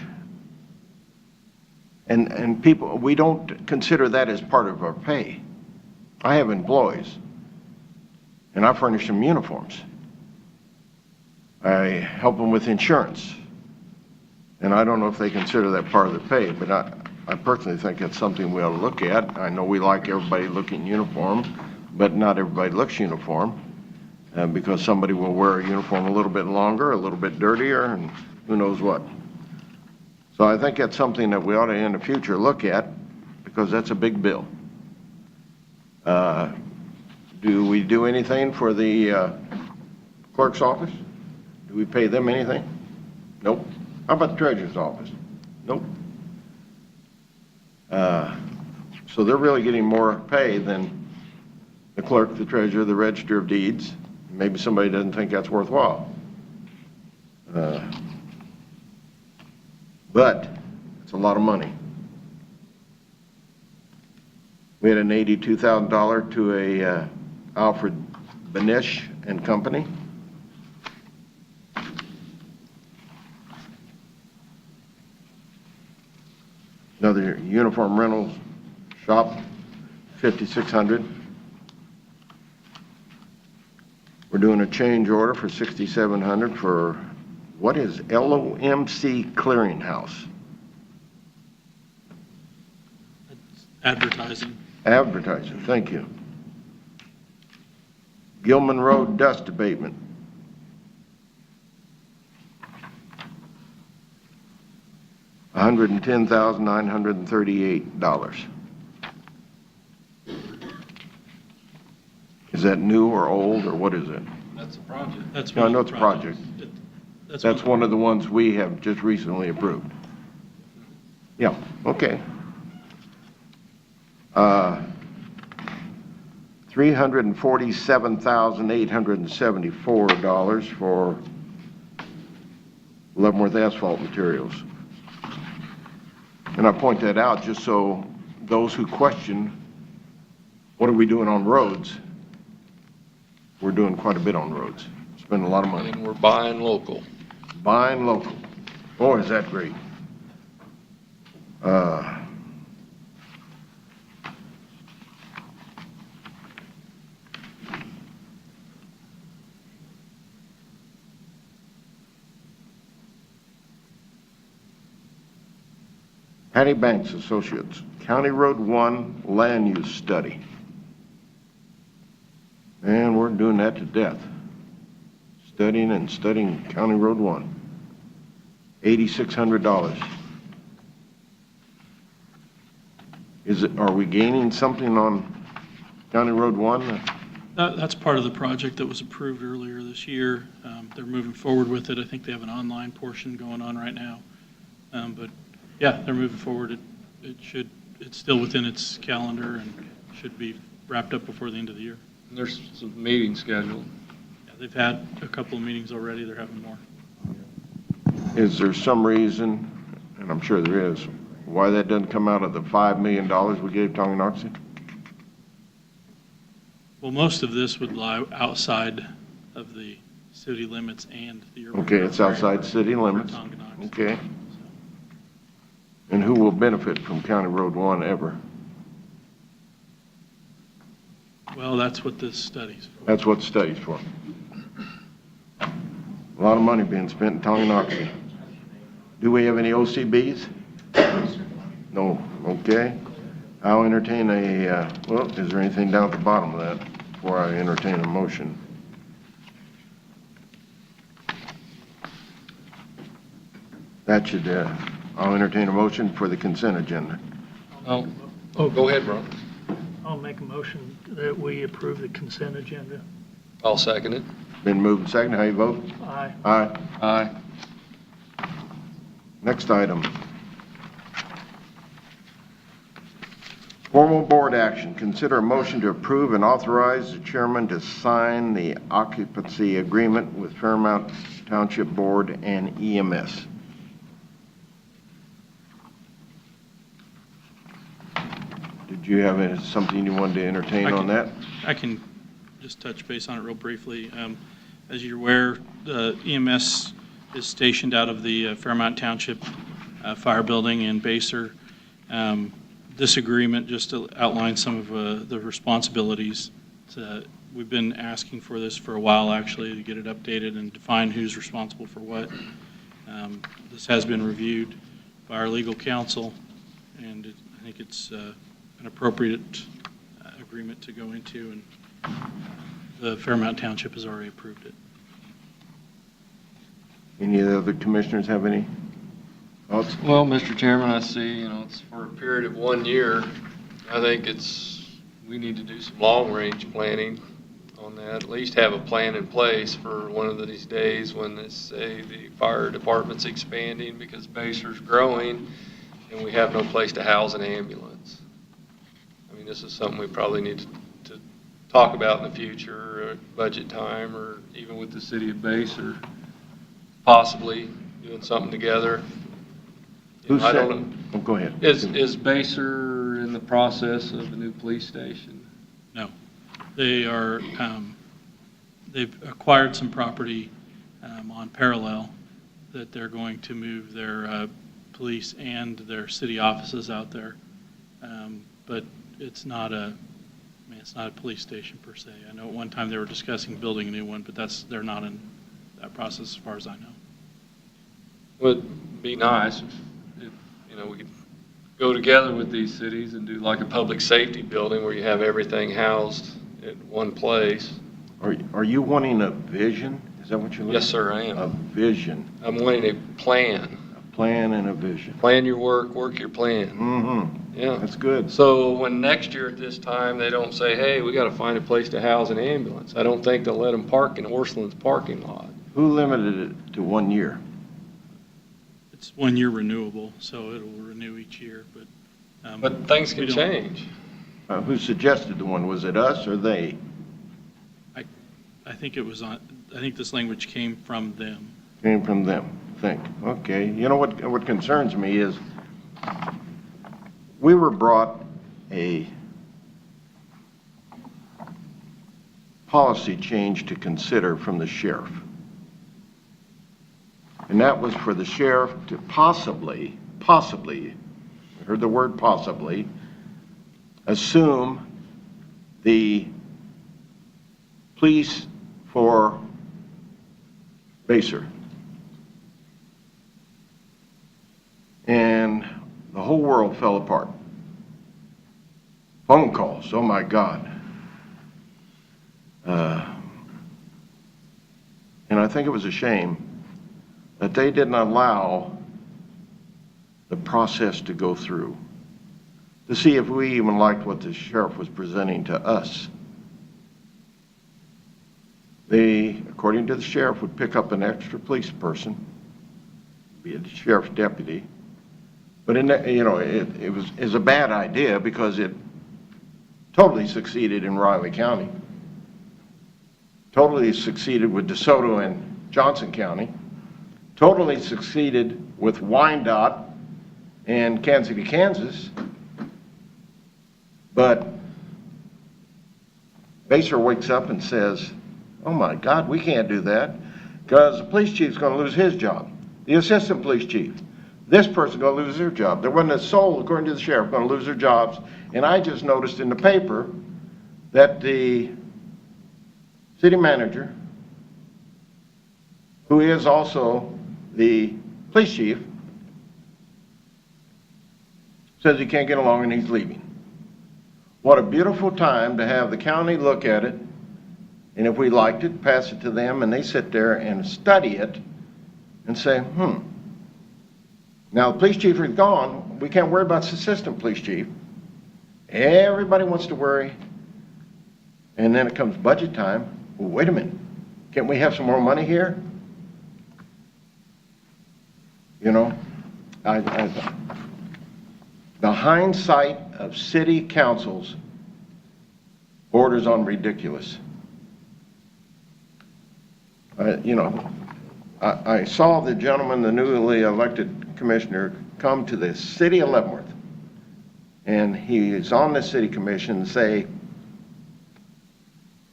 [SPEAKER 1] and people, we don't consider that as part of our pay. I have employees, and I furnish them uniforms. I help them with insurance. And I don't know if they consider that part of the pay, but I personally think that's something we ought to look at. I know we like everybody looking uniform, but not everybody looks uniform, because somebody will wear a uniform a little bit longer, a little bit dirtier, and who knows what. So I think that's something that we ought to in the future look at, because that's a big bill. Do we do anything for the clerk's office? Do we pay them anything? Nope. How about the treasurer's office? Nope. So they're really getting more pay than the clerk, the treasurer, the register of deeds. Maybe somebody doesn't think that's worthwhile. But it's a lot of money. We had an $82,000 to a Alfred Benish and Company. Another uniform rental shop, $5,600. We're doing a change order for $6,700 for, what is LOMC Clearinghouse?
[SPEAKER 7] Advertising.
[SPEAKER 1] Advertising, thank you. Gilman Road Dust Abatement. $110,938. Is that new or old, or what is it?
[SPEAKER 2] That's a project.
[SPEAKER 7] That's
[SPEAKER 1] No, I
[SPEAKER 7] one
[SPEAKER 1] know
[SPEAKER 7] of
[SPEAKER 1] it's
[SPEAKER 7] the
[SPEAKER 1] a project. That's one of the ones we have just recently approved. Yeah, okay. $347,874 for Leavenworth Asphalt Materials. And I point that out just so those who question, what are we doing on roads? We're doing quite a bit on roads. Spending a lot of money.
[SPEAKER 2] And we're buying local.
[SPEAKER 1] Buying local. Boy, is that great. Hattie Banks Associates, County Road 1 Land Use Study. And we're doing that to death. Studying and studying County Road 1. $8,600. Are we gaining something on County Road 1?
[SPEAKER 7] That's part of the project that was approved earlier this year. They're moving forward with it. I think they have an online portion going on right now. But yeah, they're moving forward. It's still within its calendar and should be wrapped up before the end of the year.
[SPEAKER 2] And there's some meetings scheduled.
[SPEAKER 7] Yeah, they've had a couple of meetings already. They're having more.
[SPEAKER 1] Is there some reason, and I'm sure there is, why that doesn't come out of the $5 million we gave Tonganoxie?
[SPEAKER 7] Well, most of this would lie outside of the city limits and the urban.
[SPEAKER 1] Okay, it's outside city limits.
[SPEAKER 7] Tonganoxie.
[SPEAKER 1] Okay. And who will benefit from County Road 1 ever?
[SPEAKER 7] Well, that's what this study's for.
[SPEAKER 1] That's what the study's for. A lot of money being spent in Tonganoxie. Do we have any OCBs? No, okay. I'll entertain well, is there anything down at the bottom of that before I entertain a motion? That should, I'll entertain a motion for the consent agenda.
[SPEAKER 2] Oh, go ahead, Ron.
[SPEAKER 6] I'll make a motion that we approve the consent agenda.
[SPEAKER 2] I'll second it.
[SPEAKER 1] Been moved and seconded. How you vote?
[SPEAKER 6] Aye.
[SPEAKER 1] Aye.
[SPEAKER 2] Aye.
[SPEAKER 1] Next item. Formal board action. Consider a motion to approve and authorize the chairman to sign the occupancy agreement with Fairmount Township Board and EMS. Did you have something you wanted to entertain on that?
[SPEAKER 7] I can just touch base on it real briefly. As you're aware, the EMS is stationed out of the Fairmount Township Fire Building in Baser. This agreement just outlines some of the responsibilities. We've been asking for this for a while, actually, to get it updated and define who's responsible for what. This has been reviewed by our legal counsel, and I think it's an appropriate agreement to go into, and the Fairmount Township has already approved it.
[SPEAKER 1] Any of the other commissioners have any thoughts?
[SPEAKER 2] Well, Mr. Chairman, I see, it's for a period of 1 year. I think we need to do some long-range planning on that, at least have a plan in place for one of these days when they say the fire department's expanding because Baser's growing and we have no place to house an ambulance. I mean, this is something we probably need to talk about in the future, or at budget time, or even with the city of Base, or possibly doing something together.
[SPEAKER 1] Who
[SPEAKER 2] I
[SPEAKER 1] said?
[SPEAKER 2] don't know.
[SPEAKER 1] Oh, go ahead.
[SPEAKER 2] Is Baser in the process of a new police station?
[SPEAKER 7] No. They are, they've acquired some property on Parallel that they're going to move their police and their city offices out there. But it's not it's not a police station per se. I know at one time they were discussing building a new one, but they're not in that process as far as I know.
[SPEAKER 2] Would be nice if, we could go together with these cities and do like a public safety building where you have everything housed at one place.
[SPEAKER 1] Are you wanting a vision? Is that what you're looking?
[SPEAKER 2] Yes, sir, I am.
[SPEAKER 1] A vision,
[SPEAKER 2] I'm wanting a plan.
[SPEAKER 1] a plan and a vision.
[SPEAKER 2] Plan your work your plan.
[SPEAKER 1] Mm-hmm.
[SPEAKER 2] Yeah.
[SPEAKER 1] That's good.
[SPEAKER 2] So when next year at this time, they don't say, hey, we got to find a place to house an ambulance, I don't think they'll let them park in Orseland's parking lot.
[SPEAKER 1] Who limited it to 1 year?
[SPEAKER 7] It's 1 year renewable, so it'll renew each year, but.
[SPEAKER 2] But things
[SPEAKER 7] we
[SPEAKER 2] can
[SPEAKER 7] don't-
[SPEAKER 2] change.
[SPEAKER 1] Who suggested the one? Was it us or they?
[SPEAKER 7] I think it was I think this language came from them.
[SPEAKER 1] Came from them, think. Okay, you know what concerns me is we were brought a policy change to consider from the sheriff. And that was for the sheriff to possibly, I heard the word possibly, assume the police for Baser. And the whole world fell apart. Phone calls, oh my God. And I think it was a shame that they didn't allow the process to go through, to see if we even liked what the sheriff was presenting to us. They, according to the sheriff, would pick up an extra police person, be a sheriff's deputy. But it was a bad idea because it totally succeeded in Riley County, totally succeeded with DeSoto and Johnson County, totally succeeded with Wyandotte and Kansas City, Kansas. But Baser wakes up and says, oh my God, we can't do that because the police chief's going to lose his job. The assistant police chief, this person's going to lose their job. There wasn't a soul, according to the sheriff, going to lose their jobs. And I just noticed in the paper that the city manager, who is also the police chief, says he can't get along and he's leaving. What a beautiful time to have the county look at it, and if we liked it, pass it to them, and they sit there and study it and say, Now the police chief is gone, we can't worry about the assistant police chief. Everybody wants to worry. And then it comes budget time. Well, wait a minute, can't we have some more money here? The hindsight of city councils borders on ridiculous. I saw the gentleman, the newly elected commissioner, come to the city of Leavenworth, and he is on the city commission and say,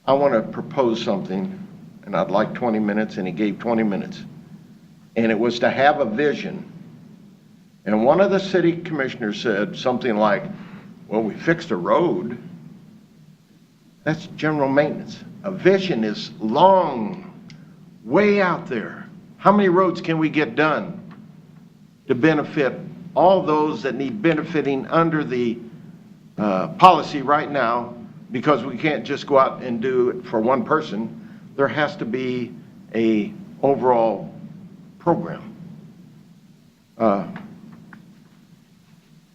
[SPEAKER 1] I want to propose something, and I'd like 20 minutes, and he gave 20 minutes. And it was to have a vision. And one of the city commissioners said something like, well, we fixed a road. That's general maintenance. A vision is long, way out there. How many roads can we get done to benefit all those that need benefiting under the policy right now? Because we can't just go out and do it for one person. There has to be a overall program.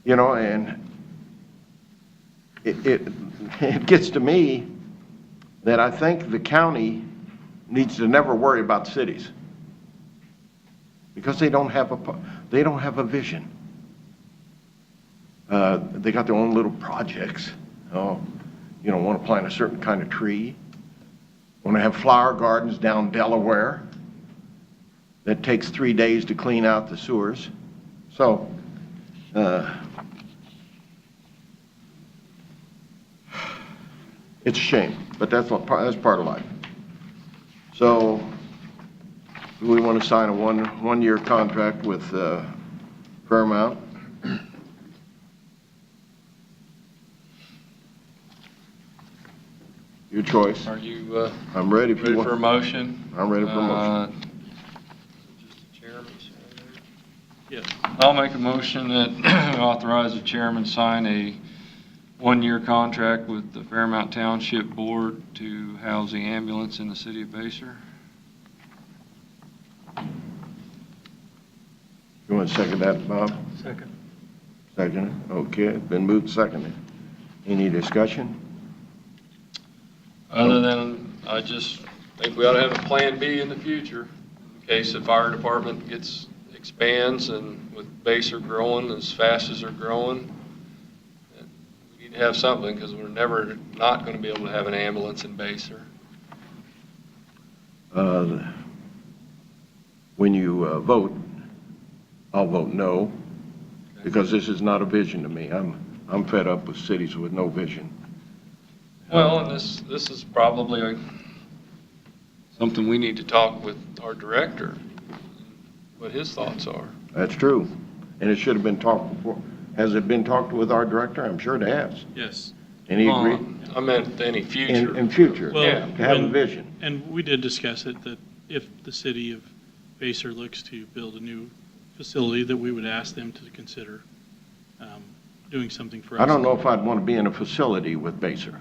[SPEAKER 1] And it gets to me that I think the county needs to never worry about cities because they don't have a vision. They got their own little projects. want to plant a certain kind of tree, want to have flower gardens down Delaware that takes 3 days to clean out the sewers. So, it's a shame, but that's part of life. So, do we want to sign a one-year contract with Fairmount? Your choice.
[SPEAKER 2] Are you
[SPEAKER 1] I'm ready if you
[SPEAKER 2] ready
[SPEAKER 1] want.
[SPEAKER 2] for a motion?
[SPEAKER 1] I'm ready for a motion.
[SPEAKER 2] Just the chairman sign
[SPEAKER 7] Yes.
[SPEAKER 2] there? I'll make a motion that authorize the chairman sign a one-year contract with the Fairmount Township Board to house the ambulance in the city of Basehor.
[SPEAKER 1] You want to second that, Bob?
[SPEAKER 6] Second.
[SPEAKER 1] Second. Okay, it's been moved, seconded. Any discussion?
[SPEAKER 2] Other than, I just think we ought to have a plan B in the future, in case the fire department expands, and with Basehor growing as fast as they're growing, we need to have something, because we're never not going to be able to have an ambulance in Basehor.
[SPEAKER 1] When you vote, I'll vote no, because this is not a vision to me. I'm fed up with cities with no vision.
[SPEAKER 2] Well, and this is probably something we need to talk with our director, what his thoughts are.
[SPEAKER 1] That's true, and it should have been talked before. Has it been talked with our director? I'm sure it has.
[SPEAKER 7] Yes.
[SPEAKER 1] And he agreed?
[SPEAKER 2] I meant any future.
[SPEAKER 1] In future,
[SPEAKER 7] Well,
[SPEAKER 1] to have a
[SPEAKER 7] when-
[SPEAKER 1] vision.
[SPEAKER 7] And we did discuss it, that if the city of Basehor looks to build a new facility, that we would ask them to consider doing something for us.
[SPEAKER 1] I don't know if I'd want to be in a facility with Basehor.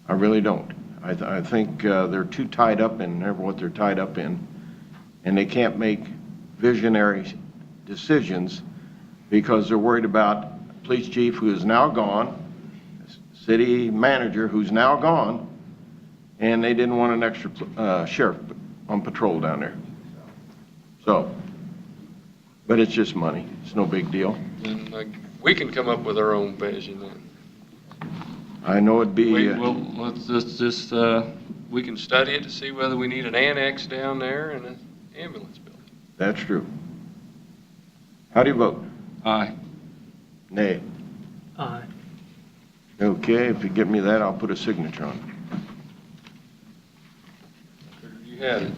[SPEAKER 1] I really don't. I think they're too tied up in what they're tied up in, and they can't make visionary decisions because they're worried about police chief who is now gone, city manager who's now gone, and they didn't want an extra sheriff on patrol down there. So, but it's just money. It's no big deal.
[SPEAKER 2] And we can come up with our own vision then.
[SPEAKER 1] I know it'd be.
[SPEAKER 2] Let's just, we can study it to see whether we need an annex down there and an ambulance building.
[SPEAKER 1] That's true. How do you vote?
[SPEAKER 2] Aye.
[SPEAKER 1] Nay.
[SPEAKER 6] Aye.
[SPEAKER 1] Okay, if you give me that, I'll put a signature on it.
[SPEAKER 2] Figured you had it.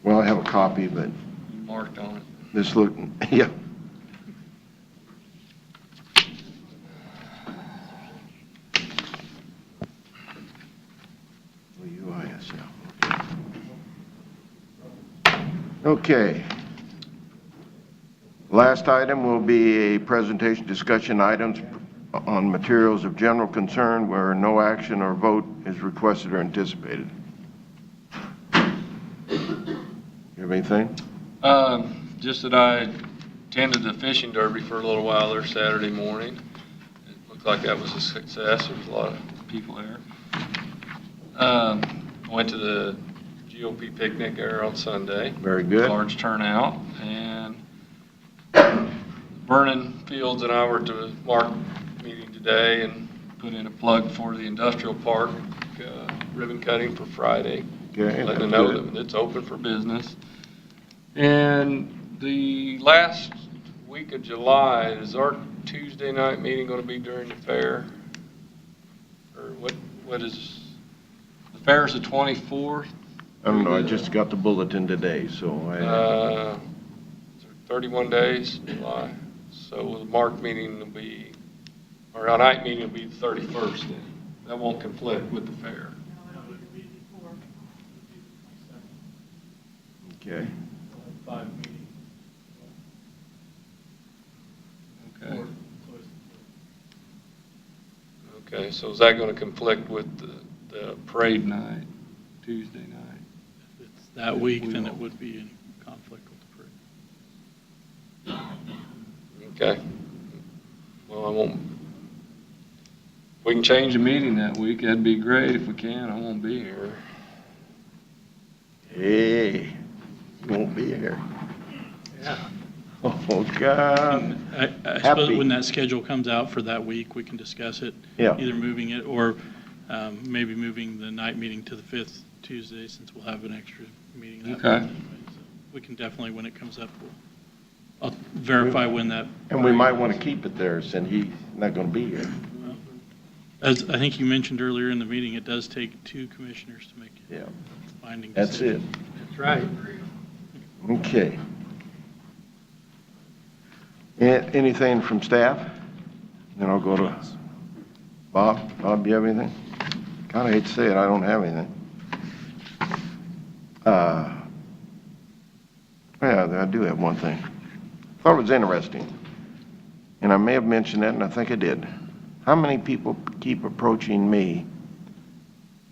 [SPEAKER 1] Well, I have a copy, but
[SPEAKER 2] You marked on it.
[SPEAKER 1] this look, yeah. UISL. Okay. Last item will be a presentation discussion items on materials of general concern where no action or vote is requested or anticipated. You have anything?
[SPEAKER 2] Just that I attended the fishing derby for a little while there Saturday morning. It looked like that was a success. There was a lot of people there. Went to the GOP picnic there on Sunday.
[SPEAKER 1] Very good.
[SPEAKER 2] Large turnout. And Vernon Fields and I were at the Mark meeting today and put in a plug for the industrial park ribbon cutting for Friday.
[SPEAKER 1] Okay,
[SPEAKER 2] Letting them
[SPEAKER 1] that's
[SPEAKER 2] know
[SPEAKER 1] good.
[SPEAKER 2] that it's open for business. And the last week of July, is our Tuesday night meeting going to be during the fair? Or what is, the fair's the 24th?
[SPEAKER 1] I don't know, I just got the bulletin today, so I,
[SPEAKER 2] 31 days, July. So the Mark meeting will be, or our night meeting will be the 31st then. That won't conflict with the fair.
[SPEAKER 1] okay.
[SPEAKER 2] Okay. Okay, so is that going to conflict with the parade night, Tuesday night?
[SPEAKER 7] If it's that week, then it would be in conflict with the parade.
[SPEAKER 2] Okay. Well, I won't, we can change the meeting that week, that'd be great. If we can, I won't be here.
[SPEAKER 1] Hey, you won't be here.
[SPEAKER 6] Yeah.
[SPEAKER 1] Oh, Oh, God.
[SPEAKER 7] I suppose
[SPEAKER 1] Happy.
[SPEAKER 7] when that schedule comes out for that week, we can discuss it.
[SPEAKER 1] Yeah.
[SPEAKER 7] Either moving it or maybe moving the night meeting to the 5th Tuesday, since we'll have an extra meeting that
[SPEAKER 2] Okay.
[SPEAKER 7] week. So we can definitely, when it comes up, I'll verify when that.
[SPEAKER 1] And we might want to keep it there since he's not going to be here.
[SPEAKER 7] As I think you mentioned earlier in the meeting, it does take 2 commissioners to make
[SPEAKER 1] Yeah,
[SPEAKER 7] a binding
[SPEAKER 1] that's it.
[SPEAKER 7] decision.
[SPEAKER 6] That's right.
[SPEAKER 1] Okay. Anything from staff? Then I'll go to Bob. Bob, do you have anything? Kind of hate to say it, I don't have anything. Yeah, I do have one thing. Thought it was interesting, and I may have mentioned that, and I think I did. How many people keep approaching me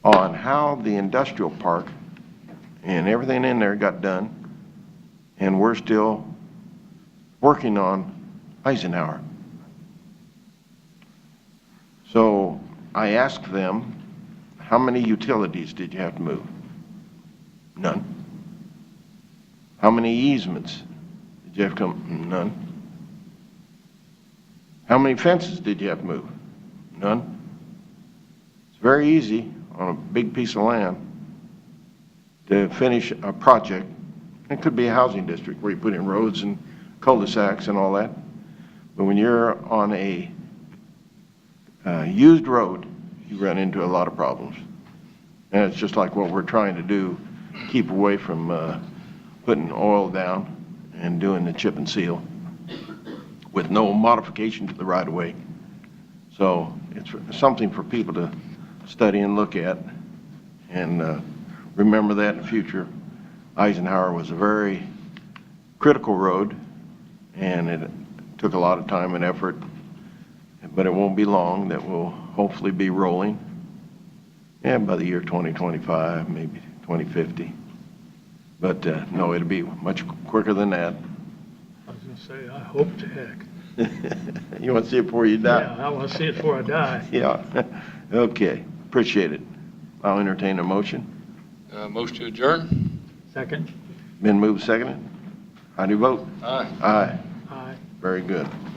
[SPEAKER 1] on how the industrial park and everything in there got done, and we're still working on Eisenhower? So I asked them, how many utilities did you have to move? None. How many easements did you have to come? None. How many fences did you have to move? None. It's very easy on a big piece of land to finish a project. It could be a housing district where you put in roads and cul-de-sacs and all that. But when you're on a used road, you run into a lot of problems. And it's just like what we're trying to do, keep away from putting oil down and doing the chip and seal with no modification to the right-of-way. So it's something for people to study and look at, and remember that in the future. Eisenhower was a very critical road, and it took a lot of time and effort, but it won't be long that we'll hopefully be rolling, and by the year 2025, maybe 2050. But no, it'll be much quicker than that.
[SPEAKER 6] I was going to say, I hope to heck.
[SPEAKER 1] You want to see it before you die?
[SPEAKER 6] Yeah, I want to see it before I die.
[SPEAKER 1] Yeah. Okay, appreciate it. I'll entertain a motion.
[SPEAKER 2] Motion to adjourn?
[SPEAKER 6] Second?
[SPEAKER 1] Been moved, seconded. How do you vote?
[SPEAKER 2] Aye.
[SPEAKER 1] Aye.
[SPEAKER 6] Aye.
[SPEAKER 1] Very good. Thank you.